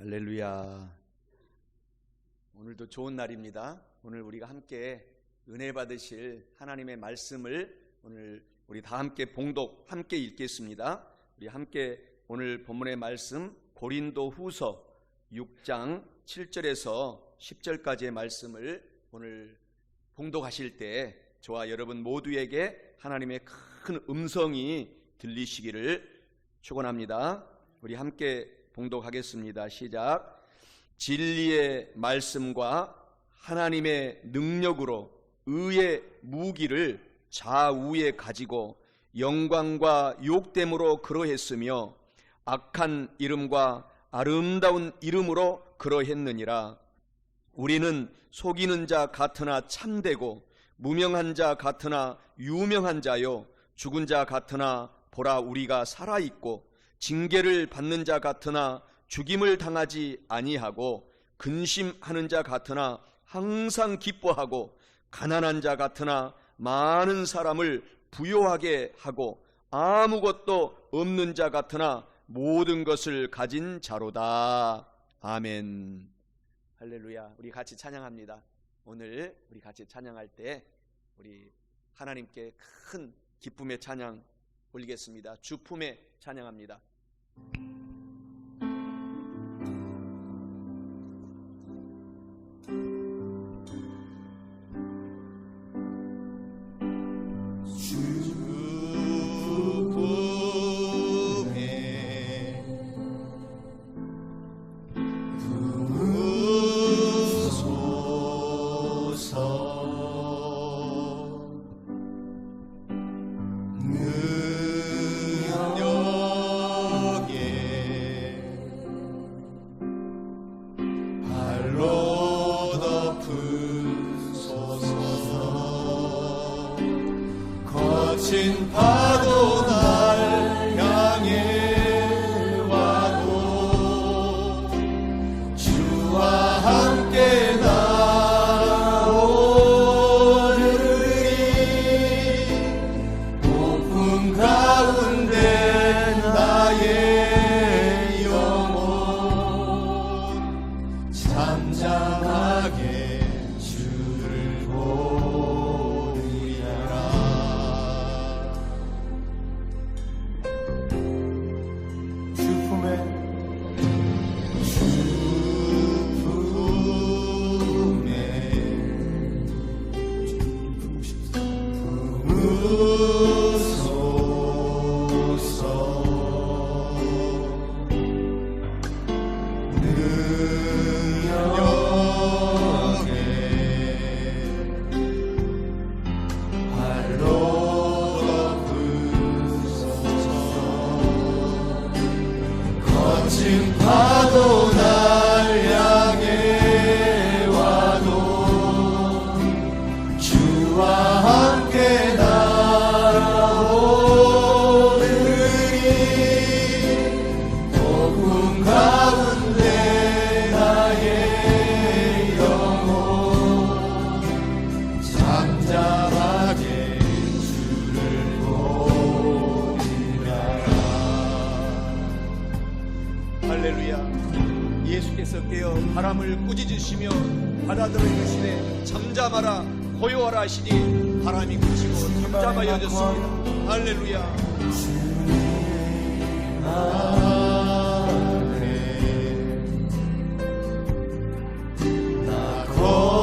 할렐루야. 오늘도 좋은 날입니다. 오늘 우리가 함께 은혜 받으실 하나님의 말씀을 오늘 우리 다 함께 봉독 함께 읽겠습니다. 우리 함께 오늘 본문의 말씀 고린도 후서 6장 7절에서 10절까지의 말씀을 오늘 봉독하실 때 저와 여러분 모두에게 하나님의 큰 음성이 들리시기를 축원합니다. 우리 함께 봉독하겠습니다. 시작. 진리의 말씀과 하나님의 능력으로 의의 무기를 좌우에 가지고 영광과 욕됨으로 그러했으며 악한 이름과 아름다운 이름으로 그러했느니라. 우리는 속이는 자 같으나 참되고 무명한 자 같으나 유명한 자요 죽은 자 같으나 보라 우리가 살아있고 징계를 받는 자 같으나 죽임을 당하지 아니하고 근심하는 자 같으나 항상 기뻐하고 가난한 자 같으나 많은 사람을 부요하게 하고 아무것도 없는 자 같으나 모든 것을 가진 자로다. 아멘. 할렐루야. 우리 같이 찬양합니다. 오늘 우리 같이 찬양할 때 우리 하나님께 큰 기쁨의 찬양 올리겠습니다. 주품에 찬양합니다. 거친 파도 날 향해 와도 주와 함께 나오르리. 폭풍 가운데 나의 영혼 잠잠하게 주를 거친 파도 날 향해 와도 주와 함께 나오르리. 폭풍 가운데 나의 영혼 잠잠하게 주를 보리라. 할렐루야. 예수께서 깨어 바람을 꾸짖으시며 바다들을 이르시되 잠잠하라 고요하라 하시니 바람이 그치고 잠잠하여졌습니다. 할렐루야. 나 거하리리.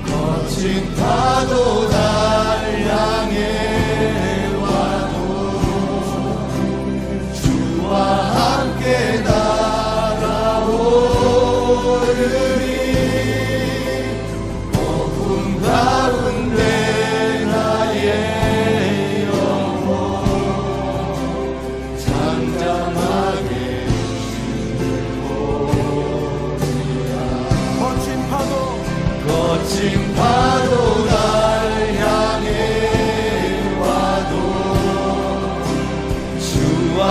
거친 파도 날 향해 와도 주와 함께 나아오르리. 폭풍 가운데 나의 영혼 잠잠하게 주를 보리라. 거친 파도 날 향해 와도 주와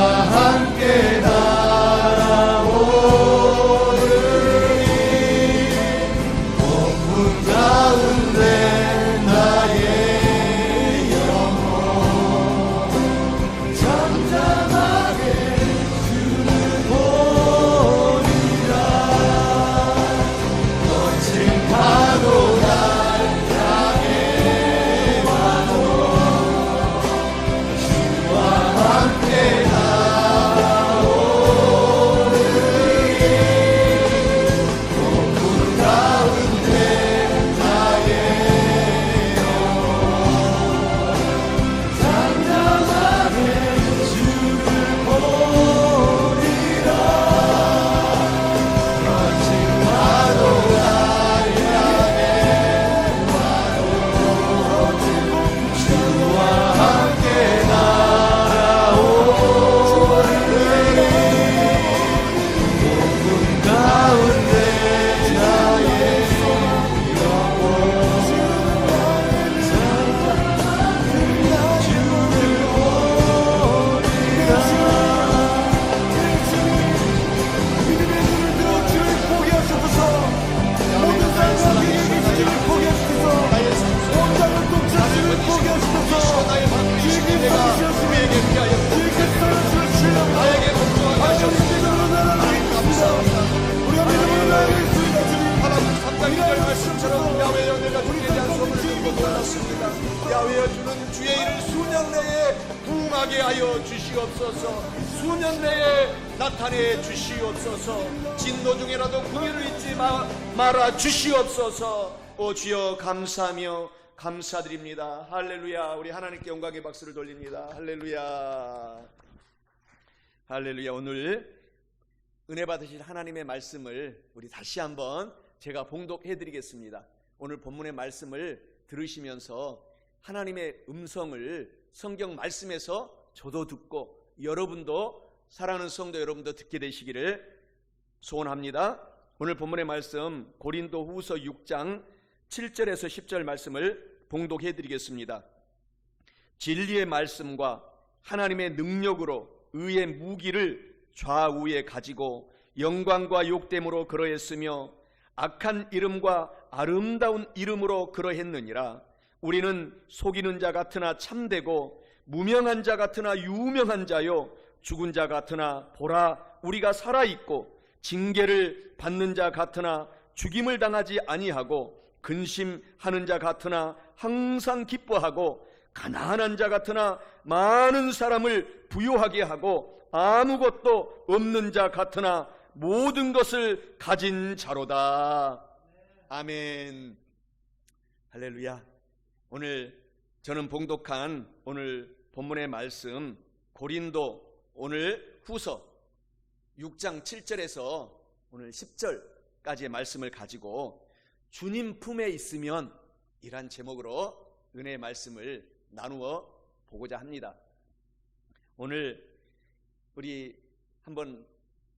야훼여 주는 주의 일을 수년 내에 부응하게 하여 주시옵소서. 수년 내에 나타내 주시옵소서. 진노 중에라도 궁유를 잊지 말아 주시옵소서. 오 주여 감사하며 감사드립니다. 할렐루야. 우리 하나님께 영광의 박수를 돌립니다. 할렐루야. 할렐루야. 오늘 은혜 받으실 하나님의 말씀을 우리 다시 한번 제가 봉독해 드리겠습니다. 오늘 본문의 말씀을 들으시면서 하나님의 음성을 성경 말씀에서 저도 듣고 여러분도, 사랑하는 성도 여러분도 듣게 되시기를 소원합니다. 오늘 본문의 말씀 고린도후서 6장 7절에서 10절 말씀을 봉독해 드리겠습니다. 진리의 말씀과 하나님의 능력으로 의의 무기를 좌우에 가지고 영광과 욕됨으로 그러했으며 악한 이름과 아름다운 이름으로 그러했느니라. 우리는 속이는 자 같으나 참되고 무명한 자 같으나 유명한 자요 죽은 자 같으나 보라 우리가 살아있고 징계를 받는 자 같으나 죽임을 당하지 아니하고 근심하는 자 같으나 항상 기뻐하고 가난한 자 같으나 많은 사람을 부유하게 하고 아무것도 없는 자 같으나 모든 것을 가진 자로다. 아멘. 할렐루야. 오늘 저는 봉독한 오늘 본문의 말씀 고린도 오늘 후서 6장 7절에서 오늘 10절까지의 말씀을 가지고 주님 품에 있으면 이란 제목으로 은혜의 말씀을 나누어 보고자 합니다. 오늘 우리 한번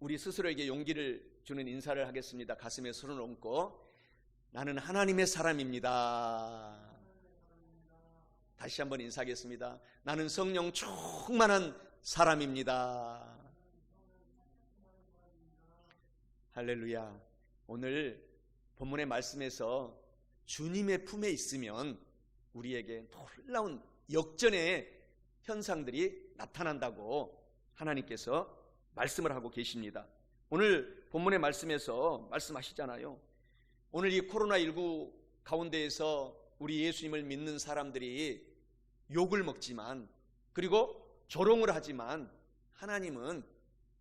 우리 스스로에게 용기를 주는 인사를 하겠습니다. 가슴에 손을 얹고 나는 하나님의 사람입니다. 다시 한번 인사하겠습니다. 나는 성령 충만한 사람입니다. 할렐루야. 오늘 본문의 말씀에서 주님의 품에 있으면 우리에게 놀라운 역전의 현상들이 나타난다고 하나님께서 말씀을 하고 계십니다. 오늘 본문의 말씀에서 말씀하시잖아요. 오늘 이 코로나19 가운데에서 우리 예수님을 믿는 사람들이 욕을 먹지만, 그리고 조롱을 하지만 하나님은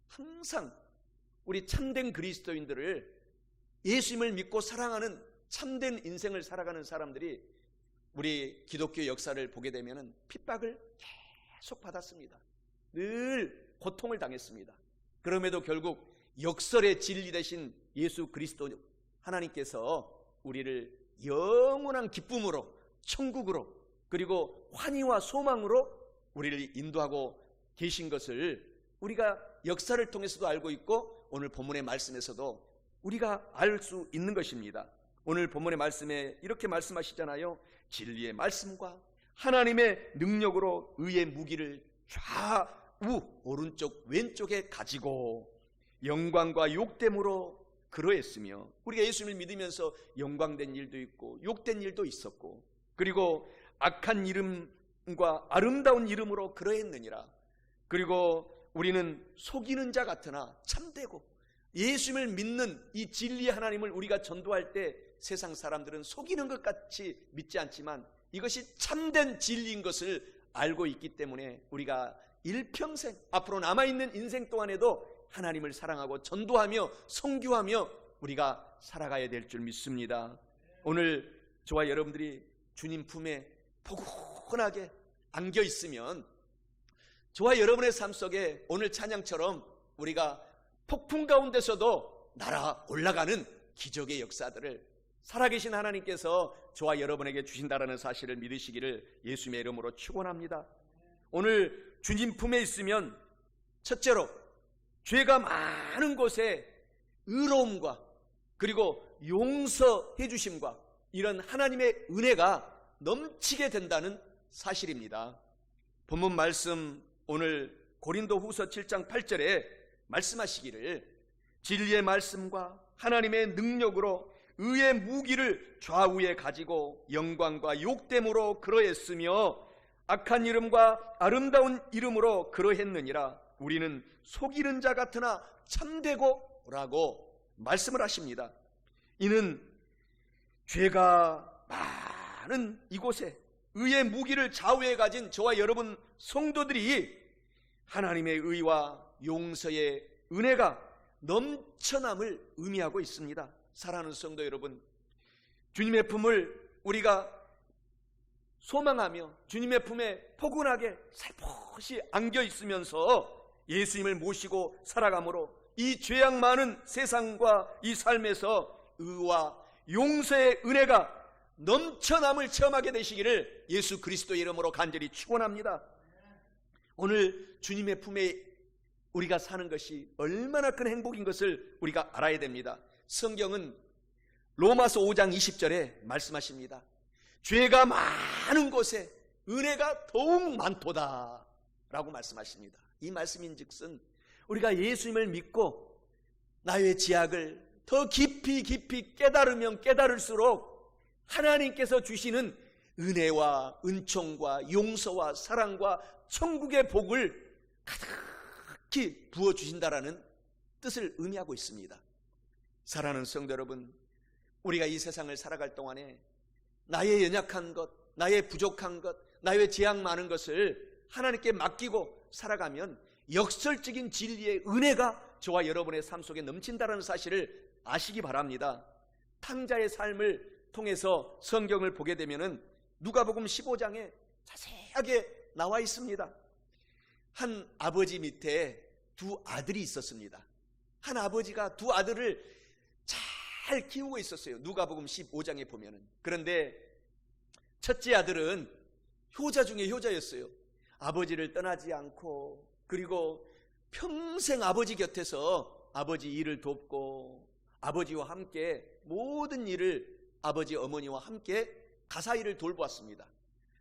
항상 우리 참된 그리스도인들을, 예수님을 믿고 사랑하는 참된 인생을 살아가는 사람들이 우리 기독교 역사를 보게 되면 핍박을 계속 받았습니다. 늘 고통을 당했습니다. 그럼에도 결국 역설의 진리 되신 예수 그리스도 하나님께서 우리를 영원한 기쁨으로, 천국으로, 그리고 환희와 소망으로 우리를 인도하고 계신 것을 우리가 역사를 통해서도 알고 있고 오늘 본문의 말씀에서도 우리가 알 수 있는 것입니다. 오늘 본문의 말씀에 이렇게 말씀하시잖아요. 진리의 말씀과 하나님의 능력으로 의의 무기를 좌우 오른쪽 왼쪽에 가지고 영광과 욕됨으로 그러했으며, 우리가 예수님을 믿으면서 영광된 일도 있고 욕된 일도 있었고, 그리고 악한 이름과 아름다운 이름으로 그러했느니라. 그리고 우리는 속이는 자 같으나 참되고, 예수님을 믿는 이 진리의 하나님을 우리가 전도할 때 세상 사람들은 속이는 것 같이 믿지 않지만 이것이 참된 진리인 것을 알고 있기 때문에 우리가 일평생 앞으로 남아있는 인생 동안에도 하나님을 사랑하고 전도하며 선교하며 우리가 살아가야 될 줄 믿습니다. 오늘 저와 여러분들이 주님 품에 포근하게 안겨 있으면 저와 여러분의 삶 속에 오늘 찬양처럼 우리가 폭풍 가운데서도 날아 올라가는 기적의 역사들을 살아계신 하나님께서 저와 여러분에게 주신다라는 사실을 믿으시기를 예수님의 이름으로 축원합니다. 오늘 주님 품에 있으면 첫째로 죄가 많은 곳에 의로움과 그리고 용서해 주심과 이런 하나님의 은혜가 넘치게 된다는 사실입니다. 본문 말씀 오늘 고린도후서 7장 8절에 말씀하시기를 진리의 말씀과 하나님의 능력으로 의의 무기를 좌우에 가지고 영광과 욕됨으로 그러했으며 악한 이름과 아름다운 이름으로 그러했느니라. 우리는 속이는 자 같으나 참되고 라고 말씀을 하십니다. 이는 죄가 많은 이곳에 의의 무기를 좌우에 가진 저와 여러분 성도들이 하나님의 의와 용서의 은혜가 넘쳐남을 의미하고 있습니다. 사랑하는 성도 여러분, 주님의 품을 우리가 소망하며 주님의 품에 포근하게 살포시 안겨 있으면서 예수님을 모시고 살아감으로 이 죄악 많은 세상과 이 삶에서 의와 용서의 은혜가 넘쳐남을 체험하게 되시기를 예수 그리스도의 이름으로 간절히 축원합니다. 오늘 주님의 품에 우리가 사는 것이 얼마나 큰 행복인 것을 우리가 알아야 됩니다. 성경은 로마서 5장 20절에 말씀하십니다. 죄가 많은 곳에 은혜가 더욱 많도다 라고 말씀하십니다. 이 말씀인즉슨 우리가 예수님을 믿고 나의 지약을 더 깊이 깨달으면 깨달을수록 하나님께서 주시는 은혜와 은총과 용서와 사랑과 천국의 복을 가득히 부어주신다라는 뜻을 의미하고 있습니다. 사랑하는 성도 여러분, 우리가 이 세상을 살아갈 동안에 나의 연약한 것, 나의 부족한 것, 나의 재앙 많은 것을 하나님께 맡기고 살아가면 역설적인 진리의 은혜가 저와 여러분의 삶 속에 넘친다는 사실을 아시기 바랍니다. 탕자의 삶을 통해서 성경을 보게 되면은 누가복음 15장에 자세하게 나와 있습니다. 한 아버지 밑에 두 아들이 있었습니다. 한 아버지가 두 아들을 잘 키우고 있었어요. 누가복음 15장에 보면은. 그런데 첫째 아들은 효자 중에 효자였어요. 아버지를 떠나지 않고, 그리고 평생 아버지 곁에서 아버지 일을 돕고 아버지와 함께 모든 일을 아버지 어머니와 함께 가사일을 돌보았습니다.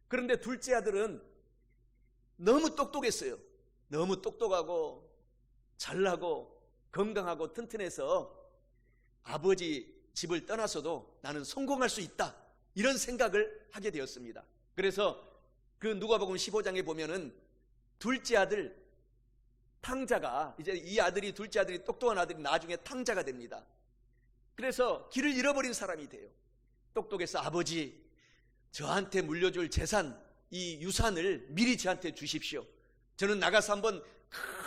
그런데 둘째 아들은 너무 똑똑했어요. 너무 똑똑하고 잘나고 건강하고 튼튼해서 아버지 집을 떠나서도 나는 성공할 수 있다, 이런 생각을 하게 되었습니다. 그래서 그 누가복음 15장에 보면은 둘째 아들 탕자가, 이제 이 아들이, 둘째 아들이, 똑똑한 아들이 나중에 탕자가 됩니다. 그래서 길을 잃어버린 사람이 돼요. 똑똑해서 아버지, 저한테 물려줄 재산, 이 유산을 미리 저한테 주십시오. 저는 나가서 한번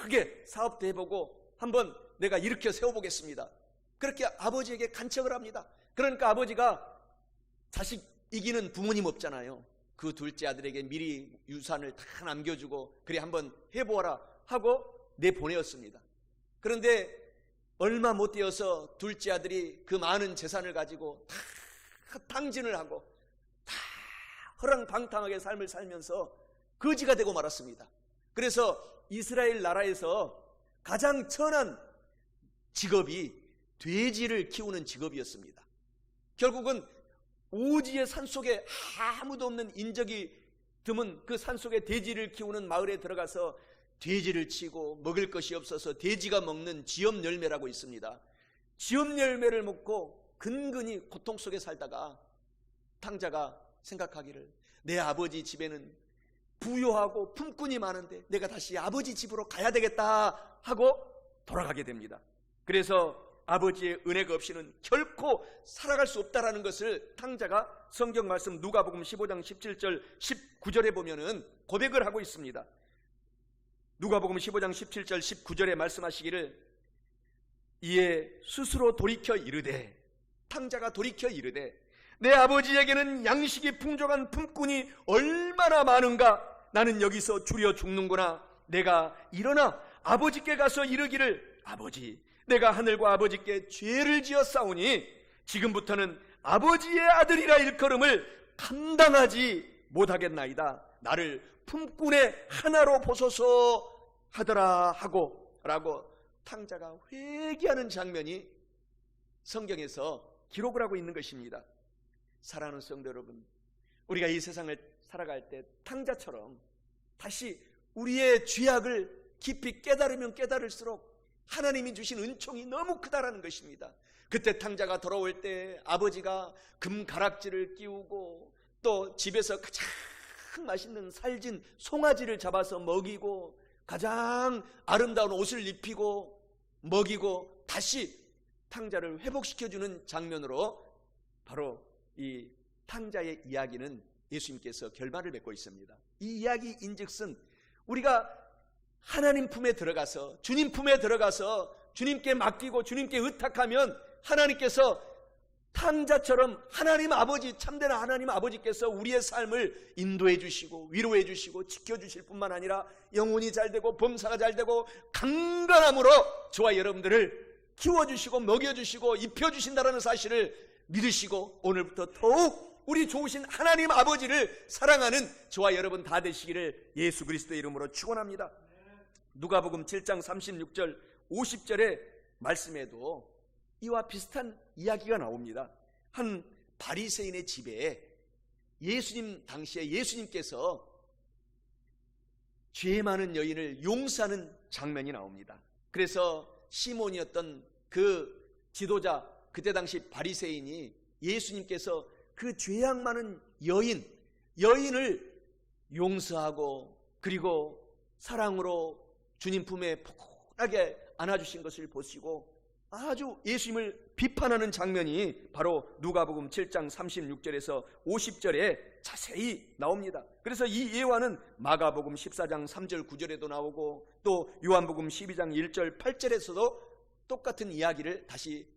크게 사업도 해보고 한번 내가 일으켜 세워보겠습니다. 그렇게 아버지에게 간청을 합니다. 그러니까 아버지가 자식 이기는 부모님 없잖아요. 그 둘째 아들에게 미리 유산을 다 남겨주고 그래 한번 해보아라 하고 내보내었습니다. 그런데 얼마 못 되어서 둘째 아들이 그 많은 재산을 가지고 다 탕진을 하고 다 허랑방탕하게 삶을 살면서 거지가 되고 말았습니다. 그래서 이스라엘 나라에서 가장 천한 직업이 돼지를 키우는 직업이었습니다. 결국은 오지의 산속에 아무도 없는 인적이 드문 그 산속에 돼지를 키우는 마을에 들어가서 돼지를 치고 먹을 것이 없어서 돼지가 먹는 지엽 열매라고 있습니다. 지엽 열매를 먹고 근근히 고통 속에 살다가 탕자가 생각하기를, 내 아버지 집에는 부유하고 품꾼이 많은데 내가 다시 아버지 집으로 가야 되겠다 하고 돌아가게 됩니다. 그래서 아버지의 은혜가 없이는 결코 살아갈 수 없다라는 것을 탕자가 성경 말씀 누가복음 15장 17절 19절에 보면은 고백을 하고 있습니다. 누가복음 15장 17절 19절에 말씀하시기를, 이에 스스로 돌이켜 이르되, 탕자가 돌이켜 이르되, 내 아버지에게는 양식이 풍족한 품꾼이 얼마나 많은가, 나는 여기서 줄여 죽는구나. 내가 일어나 아버지께 가서 이르기를, 아버지, 내가 하늘과 아버지께 죄를 지었사오니 지금부터는 아버지의 아들이라 일컬음을 감당하지 못하겠나이다. 나를 품꾼의 하나로 보소서 하더라 하고 라고 탕자가 회개하는 장면이 성경에서 기록을 하고 있는 것입니다. 사랑하는 성도 여러분, 우리가 이 세상을 살아갈 때 탕자처럼 다시 우리의 죄악을 깊이 깨달으면 깨달을수록 하나님이 주신 은총이 너무 크다라는 것입니다. 그때 탕자가 돌아올 때 아버지가 금가락지를 끼우고 또 집에서 가장 맛있는 살진 송아지를 잡아서 먹이고 가장 아름다운 옷을 입히고 먹이고 다시 탕자를 회복시켜주는 장면으로 바로 이 탕자의 이야기는 예수님께서 결말을 맺고 있습니다. 이 이야기 인즉슨 우리가 하나님 품에 들어가서 주님 품에 들어가서 주님께 맡기고 주님께 의탁하면 하나님께서 탕자처럼 하나님 아버지, 참된 하나님 아버지께서 우리의 삶을 인도해 주시고 위로해 주시고 지켜주실 뿐만 아니라 영혼이 잘되고 범사가 잘되고 강건함으로 저와 여러분들을 키워주시고 먹여주시고 입혀주신다는 사실을 믿으시고 오늘부터 더욱 우리 좋으신 하나님 아버지를 사랑하는 저와 여러분 다 되시기를 예수 그리스도의 이름으로 축원합니다. 누가복음 7장 36절 50절의 말씀에도 이와 비슷한 이야기가 나옵니다. 한 바리새인의 집에 예수님 당시에 예수님께서 죄 많은 여인을 용서하는 장면이 나옵니다. 그래서 시몬이었던 그 지도자, 그때 당시 바리새인이 예수님께서 그 죄악 많은 여인을 용서하고 그리고 사랑으로 주님 품에 포근하게 안아주신 것을 보시고 아주 예수님을 비판하는 장면이 바로 누가복음 7장 36절에서 50절에 자세히 나옵니다. 그래서 이 예화는 마가복음 14장 3절 9절에도 나오고 또 요한복음 12장 1절 8절에서도 똑같은 이야기를 다시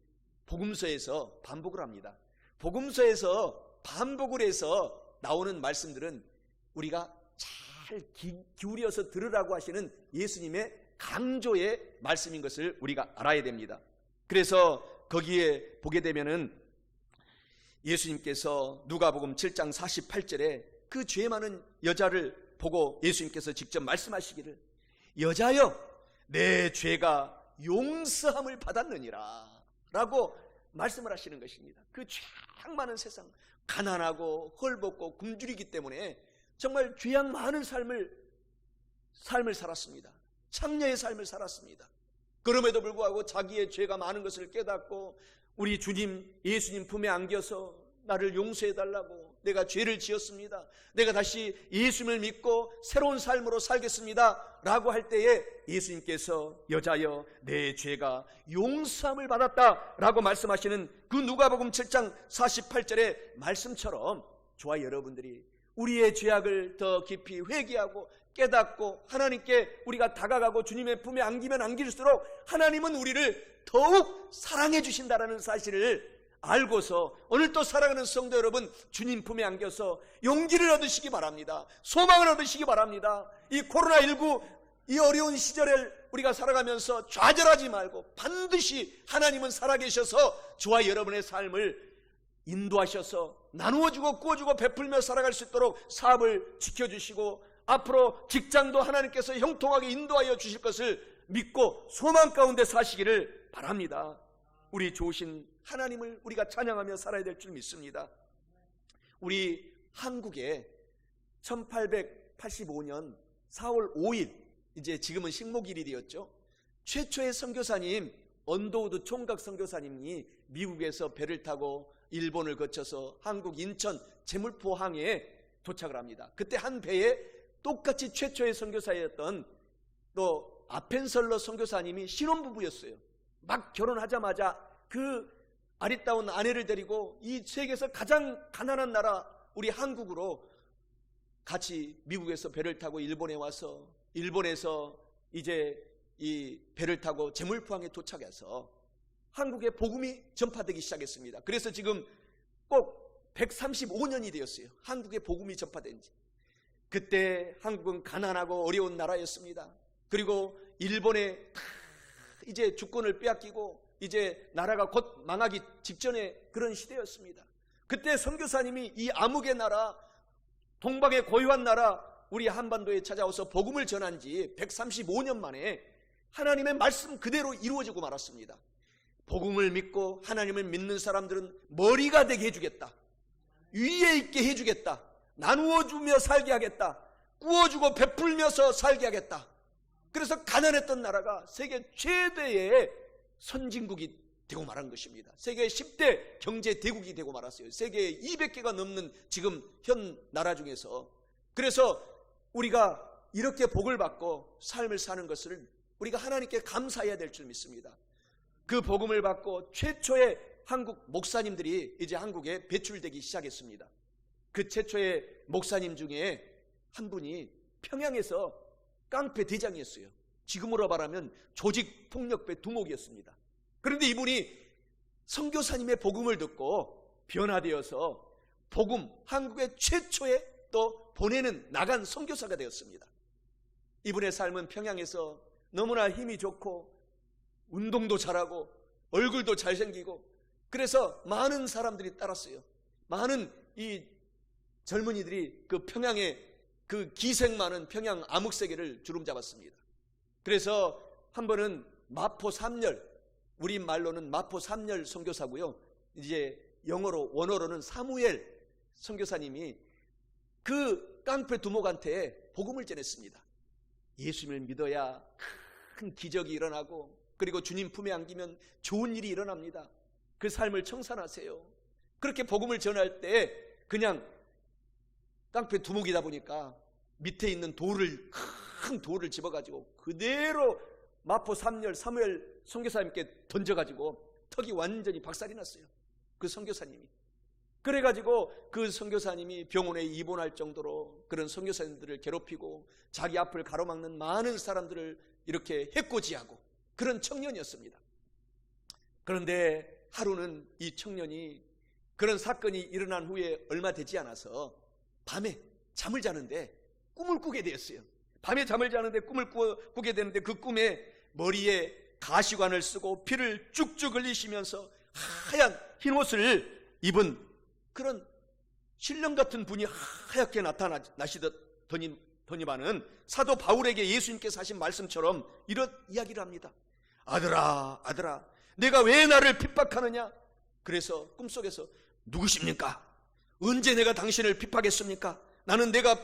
복음서에서 반복을 합니다. 복음서에서 반복을 해서 나오는 말씀들은 우리가 잘 기울여서 들으라고 하시는 예수님의 강조의 말씀인 것을 우리가 알아야 됩니다. 그래서 거기에 보게 되면은 예수님께서 누가복음 7장 48절에 그 죄 많은 여자를 보고 예수님께서 직접 말씀하시기를 여자여 내 죄가 용서함을 받았느니라 라고 말씀을 하시는 것입니다. 그 죄악 많은 세상, 가난하고 헐벗고 굶주리기 때문에 정말 죄악 많은 삶을 살았습니다. 창녀의 삶을 살았습니다. 그럼에도 불구하고 자기의 죄가 많은 것을 깨닫고 우리 주님 예수님 품에 안겨서 나를 용서해달라고, 내가 죄를 지었습니다, 내가 다시 예수님을 믿고 새로운 삶으로 살겠습니다 라고 할 때에 예수님께서 여자여 내 죄가 용서함을 받았다 라고 말씀하시는 그 누가복음 7장 48절의 말씀처럼 저와 여러분들이 우리의 죄악을 더 깊이 회개하고 깨닫고 하나님께 우리가 다가가고 주님의 품에 안기면 안길수록 하나님은 우리를 더욱 사랑해 주신다는 사실을 알고서 오늘 또 사랑하는 성도 여러분, 주님 품에 안겨서 용기를 얻으시기 바랍니다. 소망을 얻으시기 바랍니다. 이 코로나19 이 어려운 시절을 우리가 살아가면서 좌절하지 말고 반드시 하나님은 살아계셔서 저와 여러분의 삶을 인도하셔서 나누어주고 꾸어주고 베풀며 살아갈 수 있도록 사업을 지켜주시고 앞으로 직장도 하나님께서 형통하게 인도하여 주실 것을 믿고 소망 가운데 사시기를 바랍니다. 우리 좋으신 하나님을 우리가 찬양하며 살아야 될 줄 믿습니다. 우리 한국에 1885년 4월 5일, 이제 지금은 식목일이 되었죠. 최초의 선교사님 언더우드 총각 선교사님이 미국에서 배를 타고 일본을 거쳐서 한국 인천 제물포항에 도착을 합니다. 그때 한 배에 똑같이 최초의 선교사였던 또 아펜설러 선교사님이 신혼부부였어요. 막 결혼하자마자 그 아리따운 아내를 데리고 이 세계에서 가장 가난한 나라 우리 한국으로 같이 미국에서 배를 타고 일본에 와서 일본에서 이제 이 배를 타고 제물포항에 도착해서 한국의 복음이 전파되기 시작했습니다. 그래서 지금 꼭 135년이 되었어요. 한국의 복음이 전파된 지. 그때 한국은 가난하고 어려운 나라였습니다. 그리고 일본에 이제 주권을 빼앗기고 이제 나라가 곧 망하기 직전의 그런 시대였습니다. 그때 선교사님이 이 암흑의 나라, 동방의 고요한 나라 우리 한반도에 찾아와서 복음을 전한 지 135년 만에 하나님의 말씀 그대로 이루어지고 말았습니다. 복음을 믿고 하나님을 믿는 사람들은 머리가 되게 해주겠다, 위에 있게 해주겠다, 나누어주며 살게 하겠다, 구워주고 베풀면서 살게 하겠다. 그래서 가난했던 나라가 세계 최대의 선진국이 되고 말한 것입니다. 세계 10대 경제 대국이 되고 말았어요. 세계 200개가 넘는 지금 현 나라 중에서. 그래서 우리가 이렇게 복을 받고 삶을 사는 것을 우리가 하나님께 감사해야 될 줄 믿습니다. 그 복음을 받고 최초의 한국 목사님들이 이제 한국에 배출되기 시작했습니다. 그 최초의 목사님 중에 한 분이 평양에서 깡패 대장이었어요. 지금으로 말하면 조직폭력배 두목이었습니다. 그런데 이분이 선교사님의 복음을 듣고 변화되어서 복음, 한국의 최초의 또 보내는 나간 선교사가 되었습니다. 이분의 삶은 평양에서 너무나 힘이 좋고 운동도 잘하고 얼굴도 잘생기고 그래서 많은 사람들이 따랐어요. 많은 이 젊은이들이 그 평양의 그 기생 많은 평양 암흑세계를 주름잡았습니다. 그래서 한 번은 마포 삼열, 우리 말로는 마포 삼열 선교사고요. 이제 영어로 원어로는 사무엘 선교사님이 그 깡패 두목한테 복음을 전했습니다. 예수님을 믿어야 큰 기적이 일어나고 그리고 주님 품에 안기면 좋은 일이 일어납니다. 그 삶을 청산하세요. 그렇게 복음을 전할 때 그냥 깡패 두목이다 보니까 밑에 있는 큰 돌을 집어가지고 그대로 마포 삼열 사무엘 선교사님께 던져가지고 턱이 완전히 박살이 났어요. 그 선교사님이. 그래가지고 그 선교사님이 병원에 입원할 정도로 그런 선교사님들을 괴롭히고 자기 앞을 가로막는 많은 사람들을 이렇게 해코지하고 그런 청년이었습니다. 그런데 하루는 이 청년이 그런 사건이 일어난 후에 얼마 되지 않아서 밤에 잠을 자는데 꿈을 꾸게 되었어요. 밤에 잠을 자는데 꿈을 꾸게 되는데 그 꿈에 머리에 가시관을 쓰고 피를 쭉쭉 흘리시면서 하얀 흰 옷을 입은 그런 신령 같은 분이 하얗게 나타나시더니만은 사도 바울에게 예수님께서 하신 말씀처럼 이런 이야기를 합니다. 아들아, 아들아, 내가 왜 나를 핍박하느냐? 그래서 꿈속에서 누구십니까? 언제 내가 당신을 핍박했습니까? 나는 내가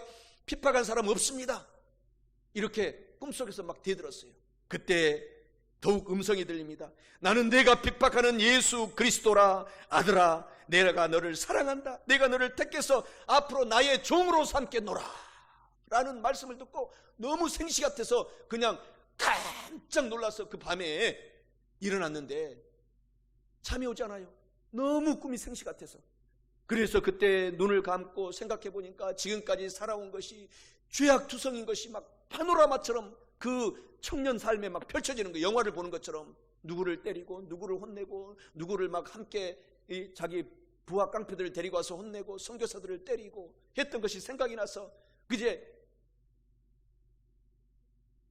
핍박한 사람 없습니다. 이렇게 꿈속에서 막 대들었어요. 그때 더욱 음성이 들립니다. 나는 내가 핍박하는 예수 그리스도라. 아들아, 내가 너를 사랑한다. 내가 너를 택해서 앞으로 나의 종으로 삼겠노라 라는 말씀을 듣고 너무 생시 같아서 그냥 깜짝 놀라서 그 밤에 일어났는데 잠이 오잖아요. 너무 꿈이 생시 같아서. 그래서 그때 눈을 감고 생각해 보니까 지금까지 살아온 것이 죄악투성인 것이 막 파노라마처럼 그 청년 삶에 막 펼쳐지는 거, 영화를 보는 것처럼 누구를 때리고 누구를 혼내고 누구를 막 함께 자기 부하 깡패들을 데리고 와서 혼내고 선교사들을 때리고 했던 것이 생각이 나서 이제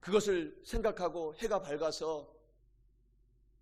그것을 생각하고 해가 밝아서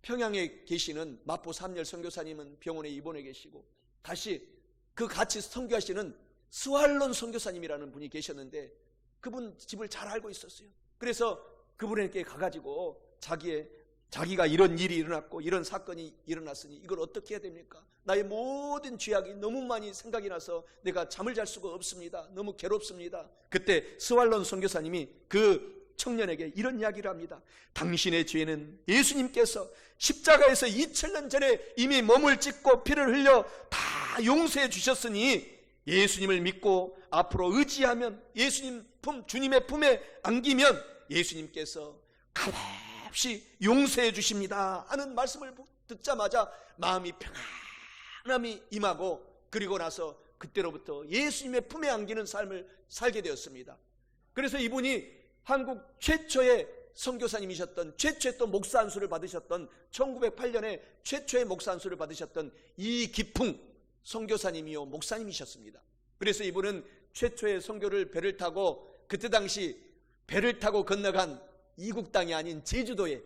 평양에 계시는 마포 삼열 선교사님은 병원에 입원해 계시고 다시 그 같이 선교하시는 스왈론 선교사님이라는 분이 계셨는데 그분 집을 잘 알고 있었어요. 그래서 그분에게 가가지고 자기가 이런 일이 일어났고 이런 사건이 일어났으니 이걸 어떻게 해야 됩니까? 나의 모든 죄악이 너무 많이 생각이 나서 내가 잠을 잘 수가 없습니다. 너무 괴롭습니다. 그때 스왈론 선교사님이 그 청년에게 이런 이야기를 합니다. 당신의 죄는 예수님께서 십자가에서 2000년 전에 이미 몸을 찢고 피를 흘려 다 용서해 주셨으니 예수님을 믿고 앞으로 의지하면 예수님 주님의 품에 안기면 예수님께서 값없이 용서해 주십니다 하는 말씀을 듣자마자 마음이 평안함이 임하고 그리고 나서 그때로부터 예수님의 품에 안기는 삶을 살게 되었습니다. 그래서 이분이 한국 최초의 선교사님이셨던 최초의 또 목사 안수를 받으셨던 1908년에 최초의 목사 안수를 받으셨던 이기풍 선교사님이요 목사님이셨습니다. 그래서 이분은 최초의 선교를 배를 타고 그때 당시 배를 타고 건너간 이국 땅이 아닌 제주도에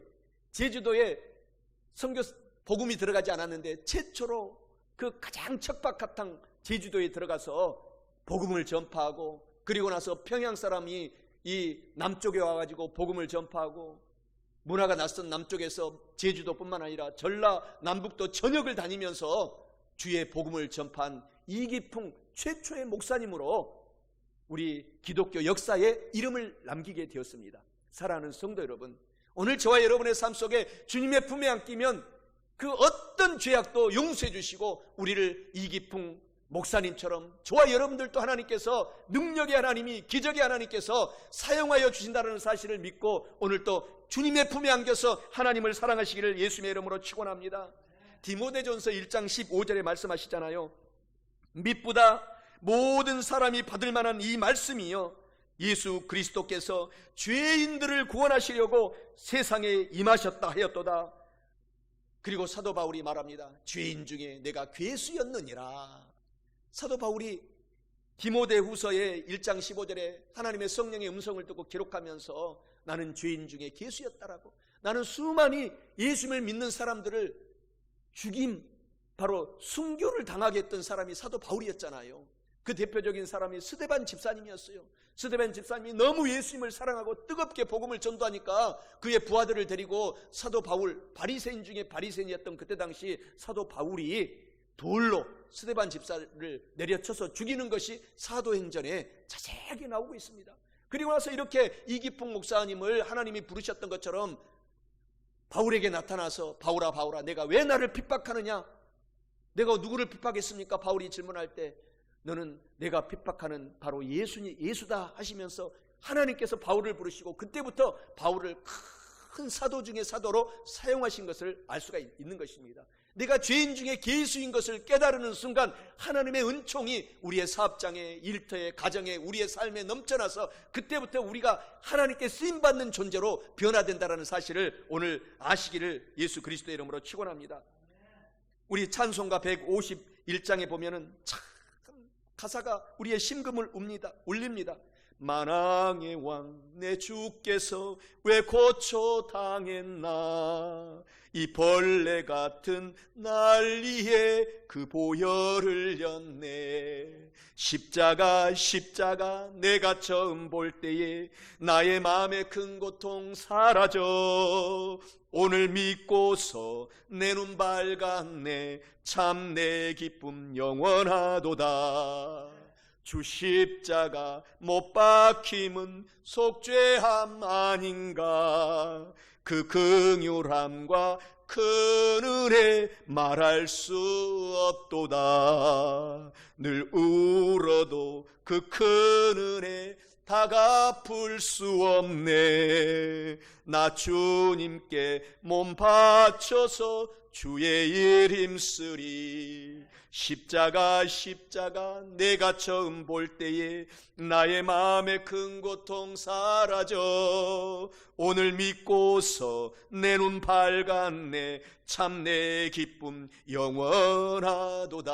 선교 복음이 들어가지 않았는데 최초로 그 가장 척박한 제주도에 들어가서 복음을 전파하고 그리고 나서 평양 사람이 이 남쪽에 와가지고 복음을 전파하고 문화가 낯선 남쪽에서 제주도뿐만 아니라 전라 남북도 전역을 다니면서 주의 복음을 전파한 이기풍 최초의 목사님으로 우리 기독교 역사에 이름을 남기게 되었습니다. 사랑하는 성도 여러분, 오늘 저와 여러분의 삶 속에 주님의 품에 안기면 그 어떤 죄악도 용서해 주시고 우리를 이기풍 목사님처럼 저와 여러분들도 하나님께서 능력의 하나님이 기적의 하나님께서 사용하여 주신다는 사실을 믿고 오늘 또 주님의 품에 안겨서 하나님을 사랑하시기를 예수님의 이름으로 축원합니다. 디모데전서 1장 15절에 말씀하시잖아요. mit보다 모든 사람이 받을 만한 이 말씀이요, 예수 그리스도께서 죄인들을 구원하시려고 세상에 임하셨다 하였도다. 그리고 사도 바울이 말합니다. 죄인 중에 내가 괴수였느니라. 사도 바울이 디모데후서의 1장 15절에 하나님의 성령의 음성을 듣고 기록하면서 나는 죄인 중에 괴수였다라고, 나는 수많이 예수님을 믿는 사람들을 죽임, 바로 순교를 당하게 했던 사람이 사도 바울이었잖아요. 그 대표적인 사람이 스데반 집사님이었어요. 스데반 집사님이 너무 예수님을 사랑하고 뜨겁게 복음을 전도하니까 그의 부하들을 데리고 사도 바울, 바리새인 중에 바리새인이었던 그때 당시 사도 바울이 돌로 스데반 집사를 내려쳐서 죽이는 것이 사도행전에 자세하게 나오고 있습니다. 그리고 나서 이렇게 이기풍 목사님을 하나님이 부르셨던 것처럼 바울에게 나타나서 바울아 바울아 내가 왜 나를 핍박하느냐, 내가 누구를 핍박했습니까? 바울이 질문할 때 너는 내가 핍박하는 바로 예수다 하시면서 하나님께서 바울을 부르시고 그때부터 바울을 큰 사도 중에 사도로 사용하신 것을 알 수가 있는 것입니다. 내가 죄인 중에 괴수인 것을 깨달는 순간 하나님의 은총이 우리의 사업장에, 일터에, 가정에, 우리의 삶에 넘쳐나서 그때부터 우리가 하나님께 쓰임받는 존재로 변화된다는 사실을 오늘 아시기를 예수 그리스도의 이름으로 축원합니다. 우리 찬송가 151장에 보면은 참 가사가 우리의 심금을 울립니다. 만왕의 왕 내 주께서 왜 고초당했나, 이 벌레 같은 난리에 그 보혈을 흘렸네. 십자가 내가 처음 볼 때에 나의 마음의 큰 고통 사라져. 오늘 믿고서 내 눈 밝았네. 참 내 기쁨 영원하도다. 주 십자가 못 박힘은 속죄함 아닌가. 그 긍휼함과 큰 은혜 말할 수 없도다. 늘 울어도 그 큰 은혜 다 갚을 수 없네. 나 주님께 몸 바쳐서 주의 일 힘쓰리. 십자가 내가 처음 볼 때에 나의 마음의 큰 고통 사라져. 오늘 믿고서 내 눈 밝았네. 참 내 기쁨 영원하도다.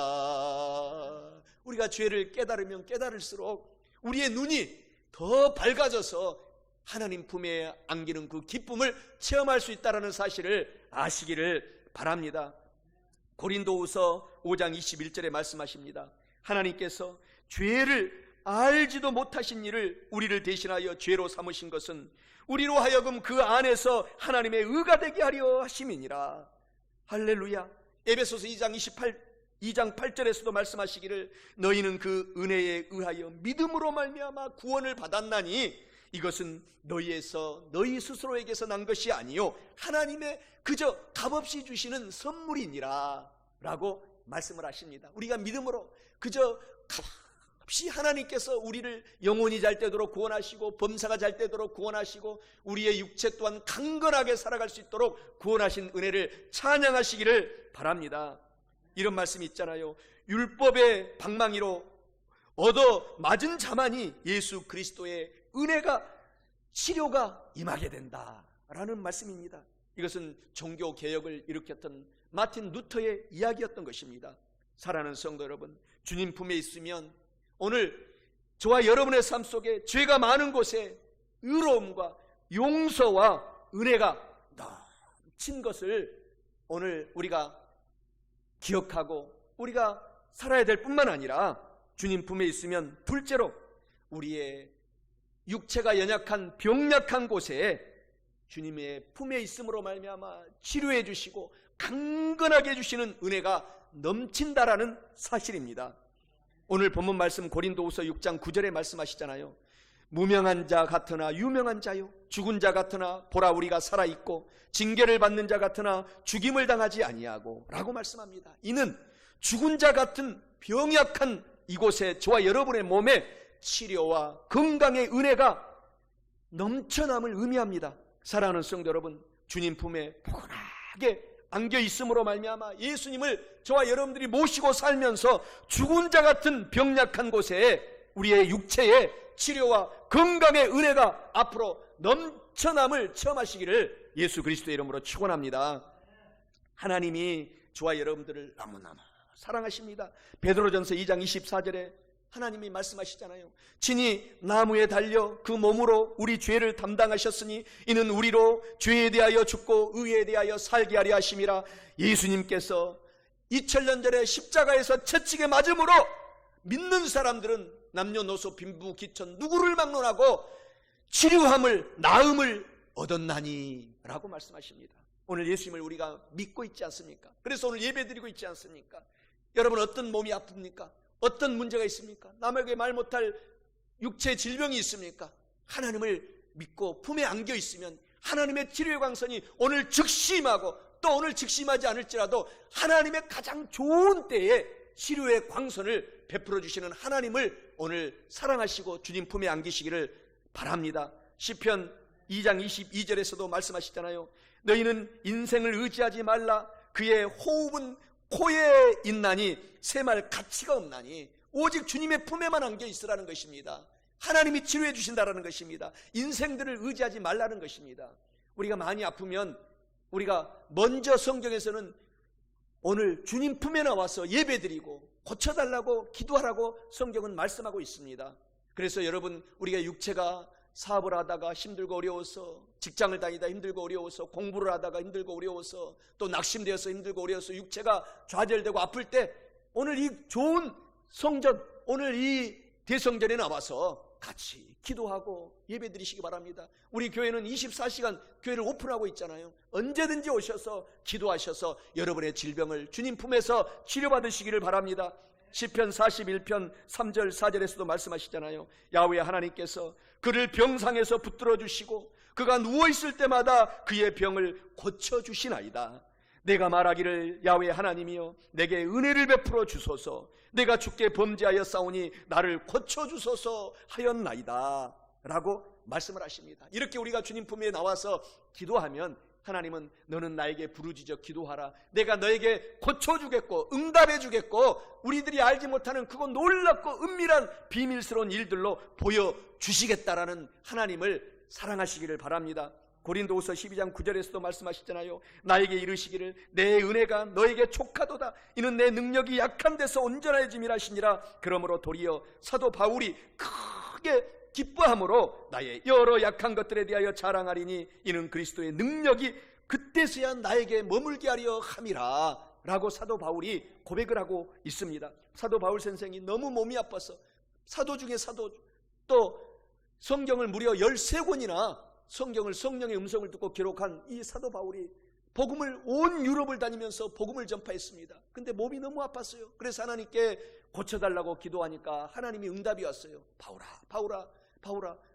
우리가 죄를 깨달으면 깨달을수록 우리의 눈이 더 밝아져서 하나님 품에 안기는 그 기쁨을 체험할 수 있다는 사실을 아시기를 바랍니다. 고린도후서 5장 21절에 말씀하십니다. 하나님께서 죄를 알지도 못하신 일을 우리를 대신하여 죄로 삼으신 것은 우리로 하여금 그 안에서 하나님의 의가 되게 하려 하심이니라. 할렐루야. 에베소서 2장 8절에서도 말씀하시기를 너희는 그 은혜에 의하여 믿음으로 말미암아 구원을 받았나니 이것은 너희에서 너희 스스로에게서 난 것이 아니요 하나님의 그저 값없이 주시는 선물이니라 라고 말씀을 하십니다. 우리가 믿음으로 그저 값없이 하나님께서 우리를 영혼이 잘 되도록 구원하시고 범사가 잘 되도록 구원하시고 우리의 육체 또한 강건하게 살아갈 수 있도록 구원하신 은혜를 찬양하시기를 바랍니다. 이런 말씀이 있잖아요. 율법의 방망이로 얻어 맞은 자만이 예수 그리스도의 은혜가 치료가 임하게 된다라는 말씀입니다. 이것은 종교개혁을 일으켰던 마틴 루터의 이야기였던 것입니다. 사랑하는 성도 여러분, 주님 품에 있으면 오늘 저와 여러분의 삶 속에 죄가 많은 곳에 의로움과 용서와 은혜가 넘친 것을 오늘 우리가 기억하고 우리가 살아야 될 뿐만 아니라 주님 품에 있으면 둘째로 우리의 육체가 연약한 병약한 곳에 주님의 품에 있음으로 말미암아 치료해 주시고 강건하게 해주시는 은혜가 넘친다라는 사실입니다. 오늘 본문 말씀 고린도후서 6장 9절에 말씀하시잖아요. 무명한 자 같으나 유명한 자요 죽은 자 같으나 보라 우리가 살아있고 징계를 받는 자 같으나 죽임을 당하지 아니하고 라고 말씀합니다. 이는 죽은 자 같은 병약한 이곳에 저와 여러분의 몸에 치료와 건강의 은혜가 넘쳐남을 의미합니다. 사랑하는 성도 여러분, 주님 품에 포근하게 안겨 있음으로 말미암아 예수님을 저와 여러분들이 모시고 살면서 죽은 자 같은 병약한 곳에 우리의 육체의 치료와 건강의 은혜가 앞으로 넘쳐남을 체험하시기를 예수 그리스도의 이름으로 축원합니다. 하나님이 저와 여러분들을 너무너무 사랑하십니다. 베드로전서 2장 24절에 하나님이 말씀하시잖아요. 친히 나무에 달려 그 몸으로 우리 죄를 담당하셨으니 이는 우리로 죄에 대하여 죽고 의에 대하여 살게 하려 하심이라. 예수님께서 2000년 전에 십자가에서 채찍에 맞음으로 믿는 사람들은 남녀노소 빈부 기천 누구를 막론하고 치료함을 나음을 얻었나니 라고 말씀하십니다. 오늘 예수님을 우리가 믿고 있지 않습니까? 그래서 오늘 예배드리고 있지 않습니까? 여러분 어떤 몸이 아픕니까? 어떤 문제가 있습니까? 남에게 말 못할 육체 질병이 있습니까? 하나님을 믿고 품에 안겨 있으면 하나님의 치료의 광선이 오늘 즉시 임하고 또 오늘 즉시 임하지 않을지라도 하나님의 가장 좋은 때에 치료의 광선을 베풀어 주시는 하나님을 오늘 사랑하시고 주님 품에 안기시기를 바랍니다. 시편 2장 22절에서도 말씀하시잖아요. 너희는 인생을 의지하지 말라. 그의 호흡은 코에 있나니 새말 가치가 없나니. 오직 주님의 품에만 안겨 있으라는 것입니다. 하나님이 치료해 주신다라는 것입니다. 인생들을 의지하지 말라는 것입니다. 우리가 많이 아프면 우리가 먼저 성경에서는 오늘 주님 품에 나와서 예배드리고 고쳐달라고 기도하라고 성경은 말씀하고 있습니다. 그래서 여러분 우리가 육체가 사업을 하다가 힘들고 어려워서 직장을 다니다 힘들고 어려워서 공부를 하다가 힘들고 어려워서 또 낙심되어서 힘들고 어려워서 육체가 좌절되고 아플 때 오늘 이 좋은 성전 오늘 이 대성전에 나와서 같이 기도하고 예배드리시기 바랍니다. 우리 교회는 24시간 교회를 오픈하고 있잖아요. 언제든지 오셔서 기도하셔서 여러분의 질병을 주님 품에서 치료받으시기를 바랍니다. 시편 41편 3절 4절에서도 말씀하시잖아요. 야훼 하나님께서 그를 병상에서 붙들어 주시고 그가 누워있을 때마다 그의 병을 고쳐주시나이다. 내가 말하기를 야훼 하나님이여 내게 은혜를 베풀어 주소서. 내가 주께 범죄하여 싸우니 나를 고쳐주소서 하였나이다 라고 말씀을 하십니다. 이렇게 우리가 주님 품에 나와서 기도하면 하나님은 너는 나에게 부르짖어 기도하라. 내가 너에게 고쳐주겠고 응답해주겠고 우리들이 알지 못하는 그거 놀랍고 은밀한 비밀스러운 일들로 보여주시겠다라는 하나님을 사랑하시기를 바랍니다. 고린도후서 12장 9절에서도 말씀하시잖아요. 나에게 이르시기를 내 은혜가 너에게 족하도다. 이는 내 능력이 약한 데서 온전해짐이라 하시니라. 그러므로 도리어 사도 바울이 크게 기뻐함으로 나의 여러 약한 것들에 대하여 자랑하리니 이는 그리스도의 능력이 그때서야 나에게 머물게 하려 함이라 라고 사도 바울이 고백을 하고 있습니다. 사도 바울 선생이 너무 몸이 아파서 사도 중에 사도 또 성경을 무려 13권이나 성경을 성령의 음성을 듣고 기록한 이 사도 바울이 복음을 온 유럽을 다니면서 복음을 전파했습니다. 근데 몸이 너무 아팠어요. 그래서 하나님께 고쳐달라고 기도하니까 하나님이 응답이 왔어요. 바울아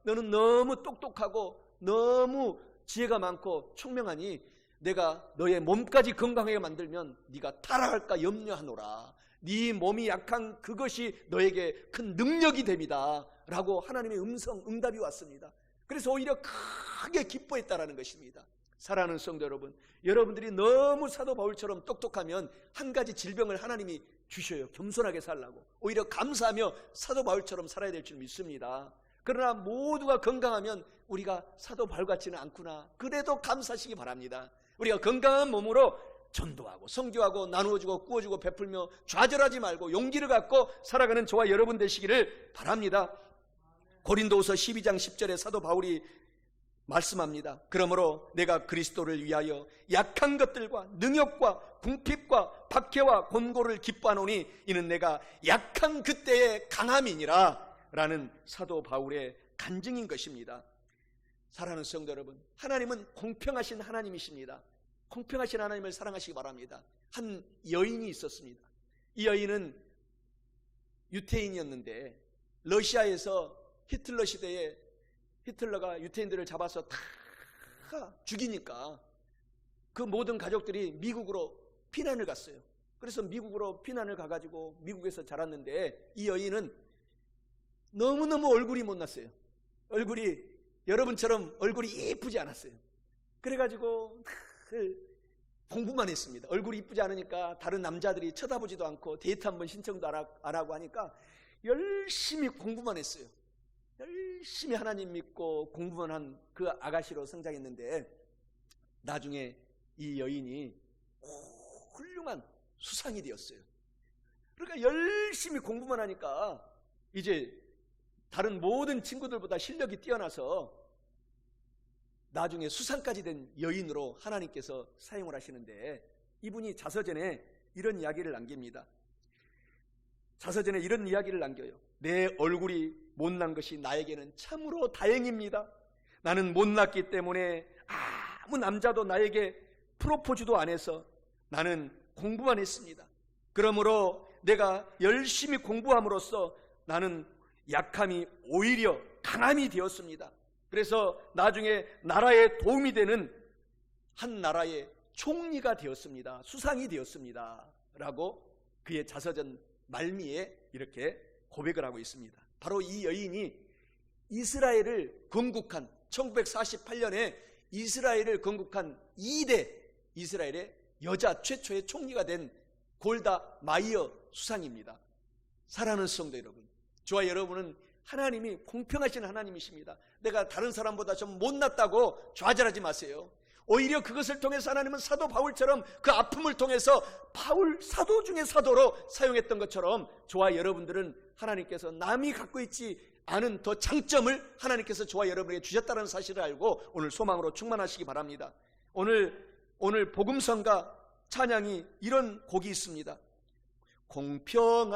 너는 너무 똑똑하고 너무 지혜가 많고 총명하니 내가 너의 몸까지 건강하게 만들면 네가 타락할까 염려하노라. 네 몸이 약한 그것이 너에게 큰 능력이 됩니다 라고 하나님의 응답이 왔습니다. 그래서 오히려 크게 기뻐했다라는 것입니다. 사랑하는 성도 여러분, 여러분들이 너무 사도 바울처럼 똑똑하면 한 가지 질병을 하나님이 주셔요. 겸손하게 살라고. 오히려 감사하며 사도 바울처럼 살아야 될 줄 믿습니다. 그러나 모두가 건강하면 우리가 사도 바울 같지는 않구나. 그래도 감사하시기 바랍니다. 우리가 건강한 몸으로 전도하고 선교하고 나누어주고 구워주고 베풀며 좌절하지 말고 용기를 갖고 살아가는 저와 여러분 되시기를 바랍니다. 고린도후서 12장 10절에 사도 바울이 말씀합니다. 그러므로 내가 그리스도를 위하여 약한 것들과 능욕과 궁핍과 박해와 곤고를 기뻐하노니 이는 내가 약한 그때의 강함이니라 라는 사도 바울의 간증인 것입니다. 사랑하는 성도 여러분, 하나님은 공평하신 하나님이십니다. 공평하신 하나님을 사랑하시기 바랍니다. 한 여인이 있었습니다. 이 여인은 유태인이었는데 러시아에서 히틀러 시대에 히틀러가 유태인들을 잡아서 다 죽이니까 그 모든 가족들이 미국으로 피난을 갔어요. 그래서 미국으로 피난을 가가지고 미국에서 자랐는데 이 여인은 너무너무 얼굴이 못났어요. 여러분처럼 얼굴이 예쁘지 않았어요. 그래가지고 공부만 했습니다. 얼굴이 이쁘지 않으니까 다른 남자들이 쳐다보지도 않고 데이트 한번 신청도 안 하고 하니까 열심히 공부만 했어요. 열심히 하나님 믿고 공부만 한 그 아가씨로 성장했는데, 나중에 이 여인이 훌륭한 수상이 되었어요. 그러니까 열심히 공부만 하니까 이제 다른 모든 친구들보다 실력이 뛰어나서 나중에 수상까지 된 여인으로 하나님께서 사용을 하시는데, 이분이 자서전에 이런 이야기를 남깁니다. 자서전에 이런 이야기를 남겨요. 내 얼굴이 못난 것이 나에게는 참으로 다행입니다. 나는 못났기 때문에 아무 남자도 나에게 프로포즈도 안 해서 나는 공부만 했습니다. 그러므로 내가 열심히 공부함으로써 나는 약함이 오히려 강함이 되었습니다. 그래서 나중에 나라에 도움이 되는 한 나라의 총리가 되었습니다. 수상이 되었습니다. 라고 그의 자서전 말미에 이렇게 고백을 하고 있습니다. 바로 이 여인이 이스라엘을 건국한 1948년에 이스라엘을 건국한 2대 이스라엘의 여자 최초의 총리가 된 골다 마이어 수상입니다. 사랑하는 성도 여러분, 저와 여러분은 하나님이 공평하신 하나님이십니다. 내가 다른 사람보다 좀 못났다고 좌절하지 마세요. 오히려 그것을 통해서 하나님은 사도 바울처럼 그 아픔을 통해서 바울 사도 중에 사도로 사용했던 것처럼 저와 여러분들은 하나님께서 남이 갖고 있지 않은 더 장점을 하나님께서 저와 여러분에게 주셨다는 사실을 알고 오늘 소망으로 충만하시기 바랍니다. 오늘 복음성가 찬양이 이런 곡이 있습니다.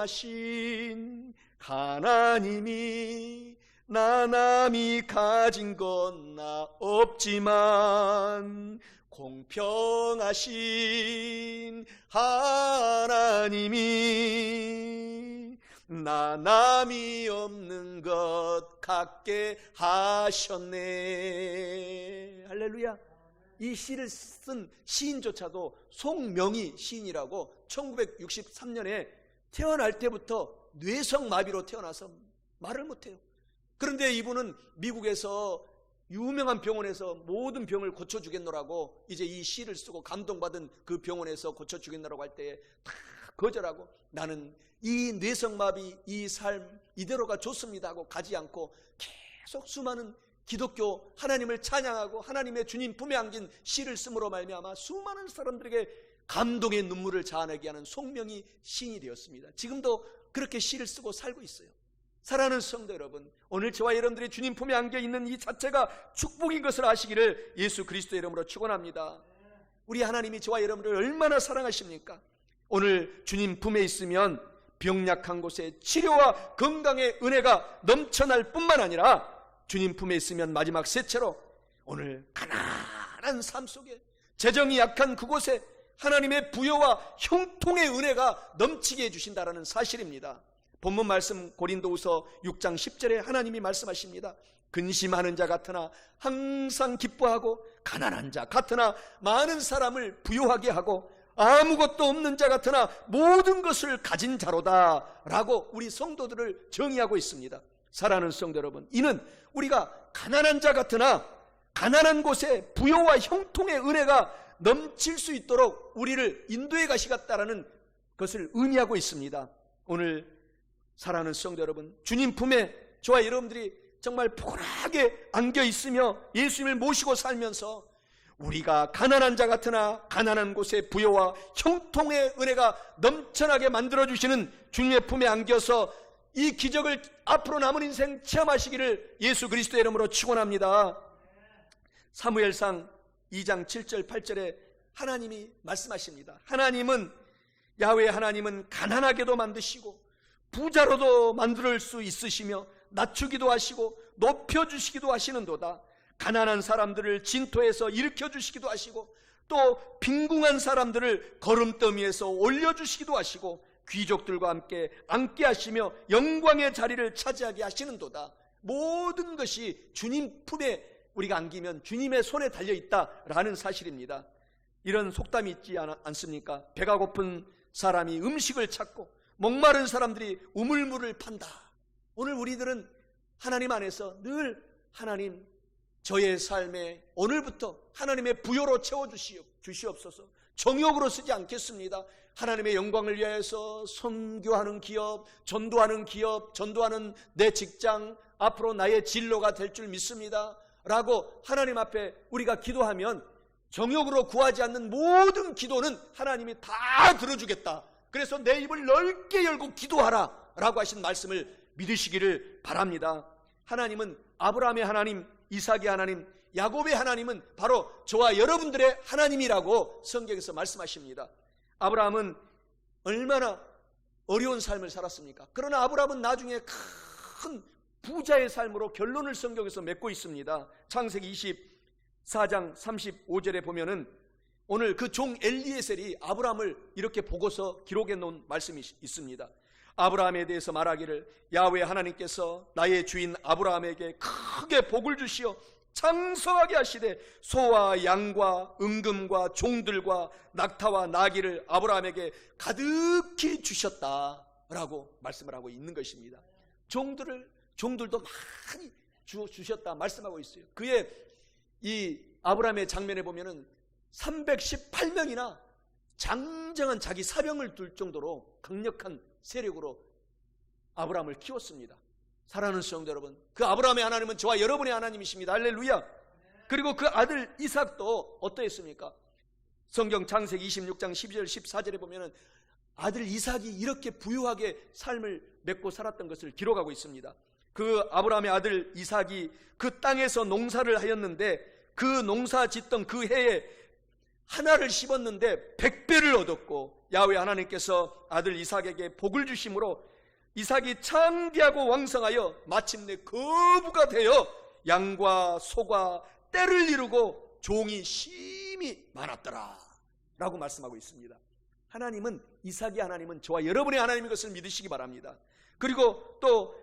공평하신 하나님이 나 남이 가진 건 나 없지만 공평하신 하나님이 나 남이 없는 것 갖게 하셨네. 할렐루야. 이 시를 쓴 시인조차도 송명희 시인이라고 1963년에 태어날 때부터 뇌성마비로 태어나서 말을 못해요. 그런데 이분은 미국에서 유명한 병원에서 모든 병을 고쳐주겠노라고 이제 이 시를 쓰고 감동받은 그 병원에서 고쳐주겠노라고 할 때에 다 거절하고 나는 이 뇌성마비 이 삶 이대로가 좋습니다 하고 가지 않고 계속 수많은 기독교 하나님을 찬양하고 하나님의 주님 품에 안긴 시를 쓰므로 말미암아 수많은 사람들에게 감동의 눈물을 자아내게 하는 송명희 시인이 되었습니다. 지금도 그렇게 시를 쓰고 살고 있어요. 사랑하는 성도 여러분, 오늘 저와 여러분들이 주님 품에 안겨 있는 이 자체가 축복인 것을 아시기를 예수 그리스도의 이름으로 축원합니다. 우리 하나님이 저와 여러분들을 얼마나 사랑하십니까? 오늘 주님 품에 있으면 병약한 곳에 치료와 건강의 은혜가 넘쳐날 뿐만 아니라 주님 품에 있으면 마지막 셋째로 오늘 가난한 삶 속에 재정이 약한 그곳에 하나님의 부여와 형통의 은혜가 넘치게 해주신다는 사실입니다. 본문 말씀 고린도후서 6장 10절에 하나님이 말씀하십니다. 근심하는 자 같으나 항상 기뻐하고 가난한 자 같으나 많은 사람을 부유하게 하고 아무것도 없는 자 같으나 모든 것을 가진 자로다 라고 우리 성도들을 정의하고 있습니다. 사랑하는 성도 여러분, 이는 우리가 가난한 자 같으나 가난한 곳에 부여와 형통의 은혜가 넘칠 수 있도록 우리를 인도해 가시겠다라는 것을 의미하고 있습니다. 오늘 사랑하는 성도 여러분, 주님 품에 저와 여러분들이 정말 포근하게 안겨 있으며 예수님을 모시고 살면서 우리가 가난한 자 같으나 가난한 곳에 부여와 형통의 은혜가 넘쳐나게 만들어주시는 주님의 품에 안겨서 이 기적을 앞으로 남은 인생 체험하시기를 예수 그리스도의 이름으로 축원합니다. 사무엘상 2장 7절 8절에 하나님이 말씀하십니다. 야훼 하나님은 가난하게도 만드시고 부자로도 만들 수 있으시며 낮추기도 하시고 높여주시기도 하시는도다. 가난한 사람들을 진토에서 일으켜주시기도 하시고 또 빈궁한 사람들을 거름더미에서 올려주시기도 하시고 귀족들과 함께 앉게 하시며 영광의 자리를 차지하게 하시는도다. 모든 것이 주님 품에 우리가 안기면 주님의 손에 달려있다라는 사실입니다. 이런 속담이 있지 않습니까? 배가 고픈 사람이 음식을 찾고 목마른 사람들이 우물물을 판다. 오늘 우리들은 하나님 안에서 늘 하나님 저의 삶에 오늘부터 하나님의 부여로 채워주시옵소서. 정욕으로 쓰지 않겠습니다. 하나님의 영광을 위해서 선교하는 기업, 전도하는 기업, 전도하는 내 직장, 앞으로 나의 진로가 될 줄 믿습니다 라고 하나님 앞에 우리가 기도하면 정욕으로 구하지 않는 모든 기도는 하나님이 다 들어주겠다. 그래서 내 입을 넓게 열고 기도하라 라고 하신 말씀을 믿으시기를 바랍니다. 하나님은 아브라함의 하나님, 이삭의 하나님, 야곱의 하나님은 바로 저와 여러분들의 하나님이라고 성경에서 말씀하십니다. 아브라함은 얼마나 어려운 삶을 살았습니까? 그러나 아브라함은 나중에 큰 부자의 삶으로 결론을 성경에서 맺고 있습니다. 창세기 24장 35절에 보면은 오늘 그 종 엘리에셀이 아브라함을 이렇게 보고서 기록해 놓은 말씀이 있습니다. 아브라함에 대해서 말하기를 야훼 하나님께서 나의 주인 아브라함에게 크게 복을 주시어 장성하게 하시되 소와 양과 은금과 종들과 낙타와 나귀를 아브라함에게 가득히 주셨다라고 말씀을 하고 있는 것입니다. 종들도 많이 주셨다 말씀하고 있어요. 그의 이 아브라함의 장면에 보면은 318명이나 장정한 자기 사병을 둘 정도로 강력한 세력으로 아브라함을 키웠습니다. 사랑하는 성도 여러분, 그 아브라함의 하나님은 저와 여러분의 하나님이십니다. 할렐루야. 그리고 그 아들 이삭도 어떠했습니까? 성경 창세기 26장 12절 14절에 보면은 아들 이삭이 이렇게 부유하게 삶을 맺고 살았던 것을 기록하고 있습니다. 그 아브라함의 아들 이삭이 그 땅에서 농사를 하였는데 그 농사 짓던 그 해에 하나를 심었는데 100배를 얻었고 야훼 하나님께서 아들 이삭에게 복을 주심으로 이삭이 창대하고 왕성하여 마침내 거부가 되어 양과 소가 떼를 이루고 종이 심히 많았더라 라고 말씀하고 있습니다. 하나님은, 이삭의 하나님은 저와 여러분의 하나님인 것을 믿으시기 바랍니다. 그리고 또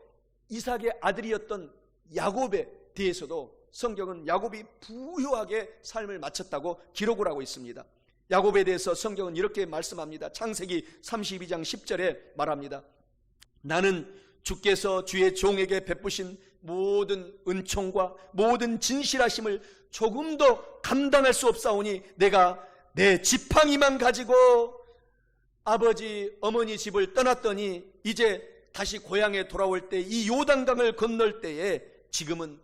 이삭의 아들이었던 야곱에 대해서도 성경은 야곱이 부유하게 삶을 마쳤다고 기록을 하고 있습니다. 야곱에 대해서 성경은 이렇게 말씀합니다. 창세기 32장 10절에 말합니다. 나는 주께서 주의 종에게 베푸신 모든 은총과 모든 진실하심을 조금도 감당할 수 없사오니 내가 내 지팡이만 가지고 아버지 어머니 집을 떠났더니 이제 다시 고향에 돌아올 때 이 요단강을 건널 때에 지금은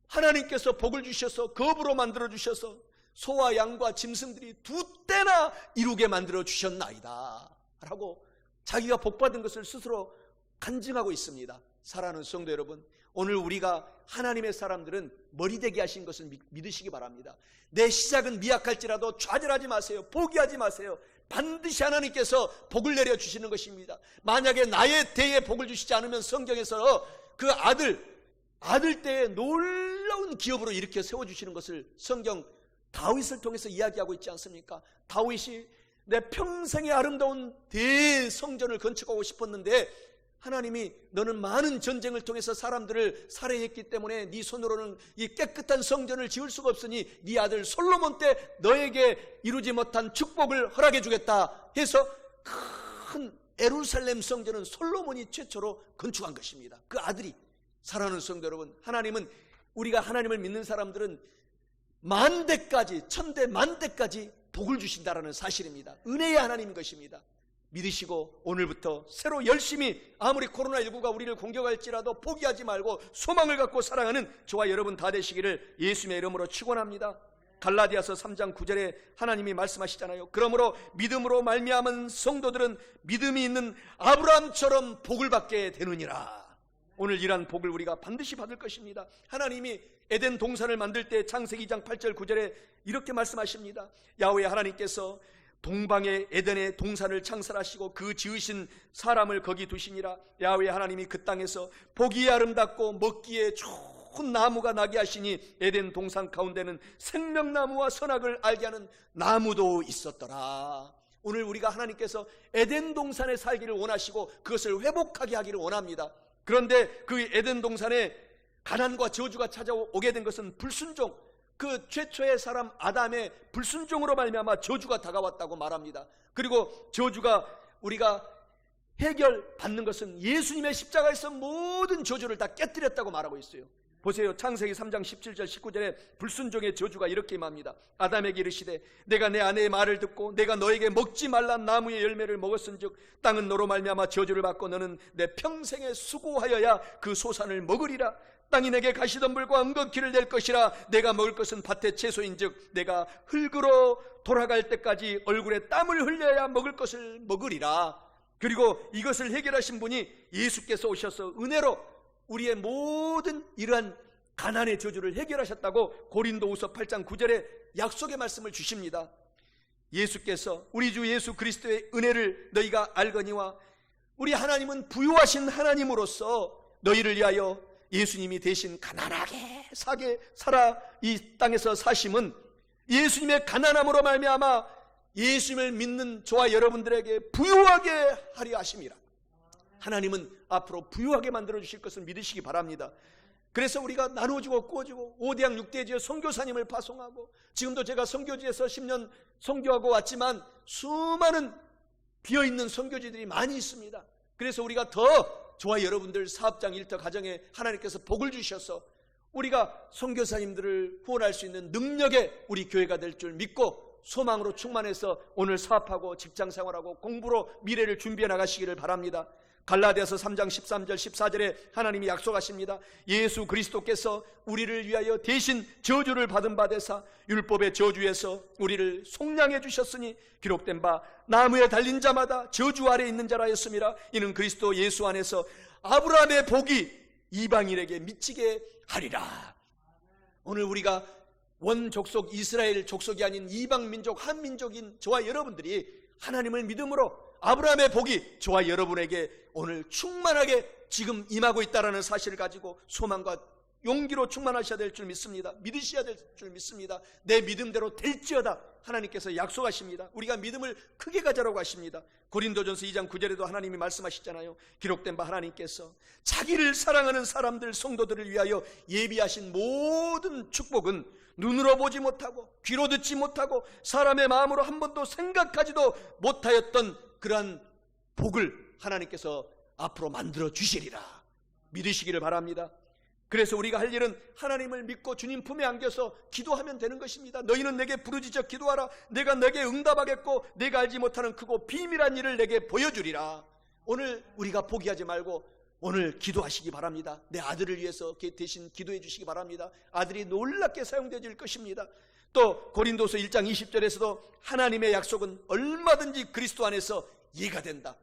하나님께서 복을 주셔서 겁으로 만들어 주셔서 소와 양과 짐승들이 2떼나 이루게 만들어 주셨나이다 라고 자기가 복받은 것을 스스로 간증하고 있습니다. 사랑하는 성도 여러분, 오늘 우리가 하나님의 사람들은 머리대기 하신 것을 믿으시기 바랍니다. 내 시작은 미약할지라도 좌절하지 마세요. 포기하지 마세요. 반드시 하나님께서 복을 내려주시는 것입니다. 만약에 나의 때에 복을 주시지 않으면 성경에서 그 아들 때에 놀라운 기업으로 일으켜 세워주시는 것을 성경 다윗을 통해서 이야기하고 있지 않습니까? 다윗이 내 평생의 아름다운 대성전을 건축하고 싶었는데 하나님이 너는 많은 전쟁을 통해서 사람들을 살해했기 때문에 네 손으로는 이 깨끗한 성전을 지을 수가 없으니 네 아들 솔로몬 때 너에게 이루지 못한 축복을 허락해 주겠다 해서 큰 예루살렘 성전은 솔로몬이 최초로 건축한 것입니다. 그 아들이. 사랑하는 성도 여러분, 하나님은, 우리가 하나님을 믿는 사람들은 만대까지, 천대 만대까지 복을 주신다라는 사실입니다. 은혜의 하나님인 것입니다. 믿으시고 오늘부터 새로 열심히, 아무리 코로나19가 우리를 공격할지라도 포기하지 말고 소망을 갖고 살아가는 저와 여러분 다 되시기를 예수님의 이름으로 축원합니다. 갈라디아서 3장 9절에 하나님이 말씀하시잖아요. 그러므로 믿음으로 말미암은 성도들은 믿음이 있는 아브라함처럼 복을 받게 되느니라. 오늘 이러한 복을 우리가 반드시 받을 것입니다. 하나님이 에덴 동산을 만들 때 창세기 2장 8절 9절에 이렇게 말씀하십니다. 야훼 하나님께서 동방의 에덴의 동산을 창설하시고 그 지으신 사람을 거기 두시니라. 야훼 하나님이 그 땅에서 보기에 아름답고 먹기에 좋은 나무가 나게 하시니 에덴 동산 가운데는 생명나무와 선악을 알게 하는 나무도 있었더라. 오늘 우리가 하나님께서 에덴 동산에 살기를 원하시고 그것을 회복하게 하기를 원합니다. 그런데 그 에덴 동산에 가난과 저주가 찾아오게 된 것은 불순종, 그 최초의 사람 아담의 불순종으로 말미암아 저주가 다가왔다고 말합니다. 그리고 저주가 우리가 해결받는 것은 예수님의 십자가에서 모든 저주를 다 깨뜨렸다고 말하고 있어요. 보세요. 창세기 3장 17절 19절에 불순종의 저주가 이렇게 임합니다. 아담에게 이르시되 내가 내 아내의 말을 듣고 내가 너에게 먹지 말란 나무의 열매를 먹었은즉 땅은 너로 말미암아 저주를 받고 너는 내 평생에 수고하여야 그 소산을 먹으리라. 땅이 내게 가시덤불과 은거키를 낼 것이라. 내가 먹을 것은 밭의 채소인즉 내가 흙으로 돌아갈 때까지 얼굴에 땀을 흘려야 먹을 것을 먹으리라. 그리고 이것을 해결하신 분이 예수께서 오셔서 은혜로 우리의 모든 이러한 가난의 저주를 해결하셨다고 고린도후서 8장 9절에 약속의 말씀을 주십니다. 예수께서 우리 주 예수 그리스도의 은혜를 너희가 알거니와 우리 하나님은 부유하신 하나님으로서 너희를 위하여 예수님이 대신 가난하게 살아 이 땅에서 사심은 예수님의 가난함으로 말미암아 예수님을 믿는 저와 여러분들에게 부유하게 하려 하심이라. 하나님은 앞으로 부유하게 만들어 주실 것을 믿으시기 바랍니다. 그래서 우리가 나눠주고 꾸어주고 5대양 6대지에 선교사님을 파송하고, 지금도 제가 선교지에서 10년 선교하고 왔지만 수많은 비어있는 선교지들이 많이 있습니다. 그래서 우리가 더 저와 여러분들 사업장 일터 가정에 하나님께서 복을 주셔서 우리가 선교사님들을 후원할 수 있는 능력의 우리 교회가 될 줄 믿고 소망으로 충만해서 오늘 사업하고 직장생활하고 공부로 미래를 준비해 나가시기를 바랍니다. 갈라디아서 3장 13절 14절에 하나님이 약속하십니다. 예수 그리스도께서 우리를 위하여 대신 저주를 받은 바 되사 율법의 저주에서 우리를 속량해 주셨으니 기록된 바 나무에 달린 자마다 저주 아래 있는 자라 했음이라. 이는 그리스도 예수 안에서 아브라함의 복이 이방인에게 미치게 하리라. 오늘 우리가 원족속 이스라엘 족속이 아닌 이방민족 한민족인 저와 여러분들이 하나님을 믿음으로 아브라함의 복이 저와 여러분에게 오늘 충만하게 지금 임하고 있다는 사실을 가지고 소망과 용기로 충만하셔야 될 줄 믿습니다. 믿으셔야 될 줄 믿습니다. 내 믿음대로 될지어다 하나님께서 약속하십니다. 우리가 믿음을 크게 가져라고 하십니다. 고린도전서 2장 9절에도 하나님이 말씀하시잖아요. 기록된 바 하나님께서 자기를 사랑하는 사람들 성도들을 위하여 예비하신 모든 축복은 눈으로 보지 못하고 귀로 듣지 못하고 사람의 마음으로 한 번도 생각하지도 못하였던 그러한 복을 하나님께서 앞으로 만들어 주시리라. 믿으시기를 바랍니다. 그래서 우리가 할 일은 하나님을 믿고 주님 품에 안겨서 기도하면 되는 것입니다. 너희는 내게 부르짖어 기도하라. 내가 내게 응답하겠고 내가 알지 못하는 크고 비밀한 일을 내게 보여주리라. 오늘 우리가 포기하지 말고 오늘 기도하시기 바랍니다. 내 아들을 위해서 대신 기도해 주시기 바랍니다. 아들이 놀랍게 사용되질 것입니다. 또 고린도서 1장 20절에서도 하나님의 약속은 얼마든지 그리스도 안에서 예가 된다.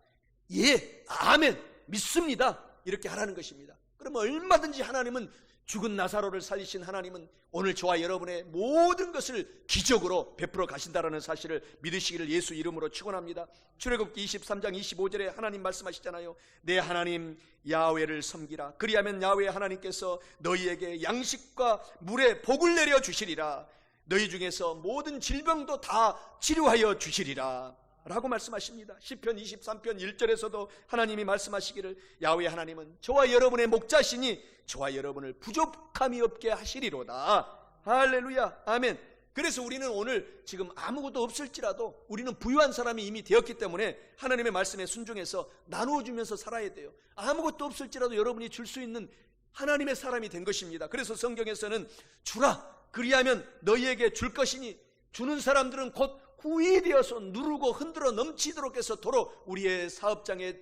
예, 아멘, 믿습니다. 이렇게 하라는 것입니다. 그러면 얼마든지 하나님은 죽은 나사로를 살리신 하나님은 오늘 저와 여러분의 모든 것을 기적으로 베풀어 가신다라는 사실을 믿으시기를 예수 이름으로 축원합니다. 출애굽기 23장 25절에 하나님 말씀하시잖아요. 내 하나님 야훼를 섬기라. 그리하면 야훼 하나님께서 너희에게 양식과 물에 복을 내려 주시리라. 너희 중에서 모든 질병도 다 치료하여 주시리라 라고 말씀하십니다. 시편 23편 1절에서도 하나님이 말씀하시기를 야훼 하나님은 저와 여러분의 목자시니 저와 여러분을 부족함이 없게 하시리로다. 할렐루야, 아멘. 그래서 우리는 오늘 지금 아무것도 없을지라도 우리는 부유한 사람이 이미 되었기 때문에 하나님의 말씀에 순종해서 나누어주면서 살아야 돼요. 아무것도 없을지라도 여러분이 줄 수 있는 하나님의 사람이 된 것입니다. 그래서 성경에서는 주라, 그리하면 너희에게 줄 것이니, 주는 사람들은 곧 후이 되어서 누르고 흔들어 넘치도록 해서 도로 우리의 사업장에,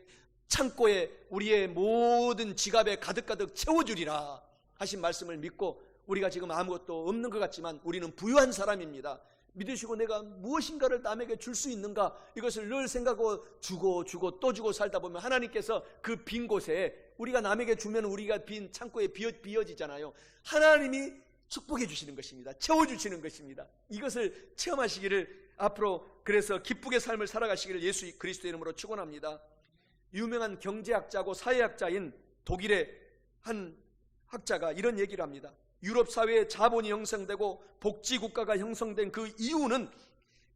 창고에, 우리의 모든 지갑에 가득가득 채워주리라 하신 말씀을 믿고, 우리가 지금 아무것도 없는 것 같지만 우리는 부유한 사람입니다. 믿으시고 내가 무엇인가를 남에게 줄 수 있는가, 이것을 늘 생각하고 주고 또 주고 살다 보면 하나님께서 그 빈 곳에, 우리가 남에게 주면 우리가 빈 창고에 비어지잖아요. 하나님이 축복해 주시는 것입니다. 채워주시는 것입니다. 이것을 체험하시기를 앞으로, 그래서 기쁘게 삶을 살아가시기를 예수 그리스도의 이름으로 축원합니다. 유명한 경제학자고 사회학자인 독일의 한 학자가 이런 얘기를 합니다. 유럽 사회에 자본이 형성되고 복지국가가 형성된 그 이유는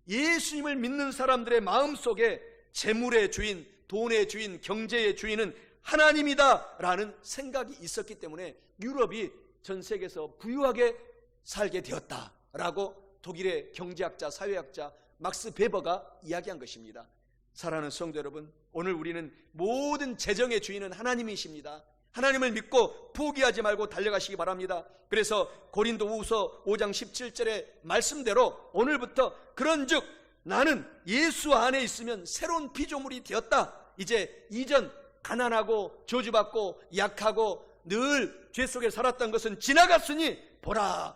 예수님을 믿는 사람들의 마음속에 재물의 주인, 돈의 주인, 경제의 주인은 하나님이다 라는 생각이 있었기 때문에 유럽이 전 세계에서 부유하게 살게 되었다라고 독일의 경제학자, 사회학자 막스 베버가 이야기한 것입니다. 사랑하는 성도 여러분, 오늘 우리는 모든 재정의 주인은 하나님이십니다. 하나님을 믿고 포기하지 말고 달려가시기 바랍니다. 그래서 고린도후서 5장 17절의 말씀대로 오늘부터 그런즉 나는 예수 안에 있으면 새로운 피조물이 되었다. 이제 이전 가난하고 저주받고 약하고 늘 죄 속에 살았던 것은 지나갔으니 보라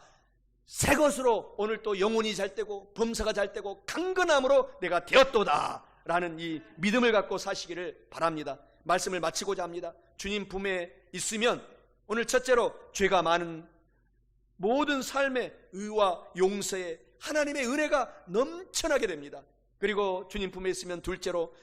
새 것으로 오늘 또 영혼이 잘 되고 범사가 잘 되고 강건함으로 내가 되었도다 라는 이 믿음을 갖고 사시기를 바랍니다. 말씀을 마치고자 합니다. 주님 품에 있으면 오늘 첫째로 죄가 많은 모든 삶의 의와 용서에 하나님의 은혜가 넘쳐나게 됩니다. 그리고 주님 품에 있으면 둘째로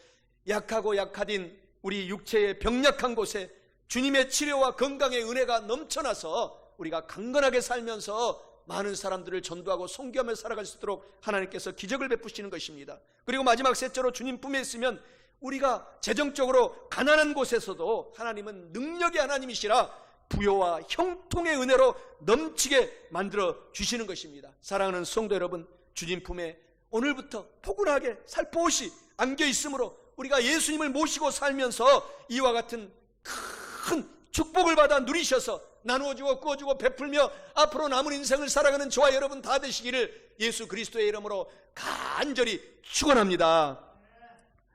약하고 약하딘 우리 육체의 병약한 곳에 주님의 치료와 건강의 은혜가 넘쳐나서 우리가 강건하게 살면서 많은 사람들을 전도하고 섬기며 살아갈 수 있도록 하나님께서 기적을 베푸시는 것입니다. 그리고 마지막 셋째로 주님 품에 있으면 우리가 재정적으로 가난한 곳에서도 하나님은 능력의 하나님이시라 부요와 형통의 은혜로 넘치게 만들어 주시는 것입니다. 사랑하는 성도 여러분, 주님 품에 오늘부터 포근하게 살포시 안겨 있으므로 우리가 예수님을 모시고 살면서 이와 같은 큰 축복을 받아 누리셔서 나누어주고 꾸어주고 베풀며 앞으로 남은 인생을 살아가는 저와 여러분 다 되시기를 예수 그리스도의 이름으로 간절히 축원합니다.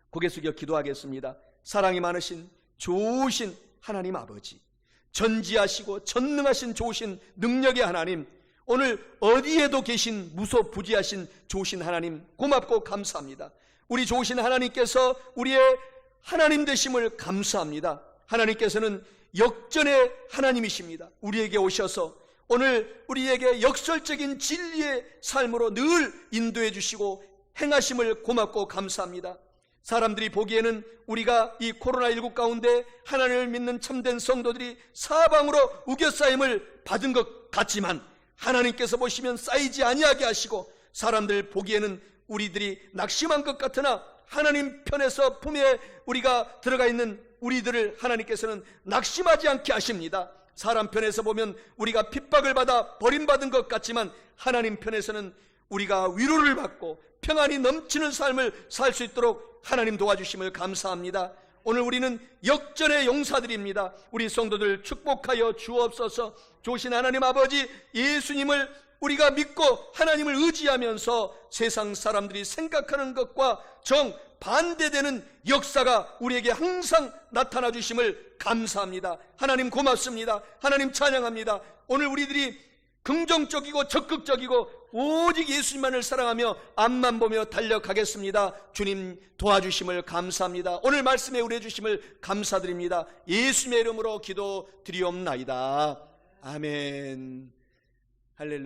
고개 숙여 기도하겠습니다. 사랑이 많으신 좋으신 하나님 아버지, 전지하시고 전능하신 좋으신 능력의 하나님, 오늘 어디에도 계신 무소부지하신 좋으신 하나님 고맙고 감사합니다. 우리 좋으신 하나님께서 우리의 하나님 되심을 감사합니다. 하나님께서는 역전의 하나님이십니다. 우리에게 오셔서 오늘 우리에게 역설적인 진리의 삶으로 늘 인도해 주시고 행하심을 고맙고 감사합니다. 사람들이 보기에는 우리가 이 코로나19 가운데 하나님을 믿는 참된 성도들이 사방으로 우겨싸임을 받은 것 같지만 하나님께서 보시면 쌓이지 아니하게 하시고 사람들 보기에는 우리들이 낙심한 것 같으나 하나님 편에서 품에 우리가 들어가 있는 우리들을 하나님께서는 낙심하지 않게 하십니다. 사람 편에서 보면 우리가 핍박을 받아 버림받은 것 같지만 하나님 편에서는 우리가 위로를 받고 평안이 넘치는 삶을 살 수 있도록 하나님 도와주심을 감사합니다. 오늘 우리는 역전의 용사들입니다. 우리 성도들 축복하여 주옵소서. 좋으신 하나님 아버지, 예수님을 우리가 믿고 하나님을 의지하면서 세상 사람들이 생각하는 것과 정반대되는 역사가 우리에게 항상 나타나 주심을 감사합니다. 하나님 고맙습니다. 하나님 찬양합니다. 오늘 우리들이 긍정적이고 적극적이고 오직 예수님만을 사랑하며 앞만 보며 달려가겠습니다. 주님 도와주심을 감사합니다. 오늘 말씀에 의뢰해 주심을 감사드립니다. 예수님의 이름으로 기도드리옵나이다. 아멘. 할렐루야.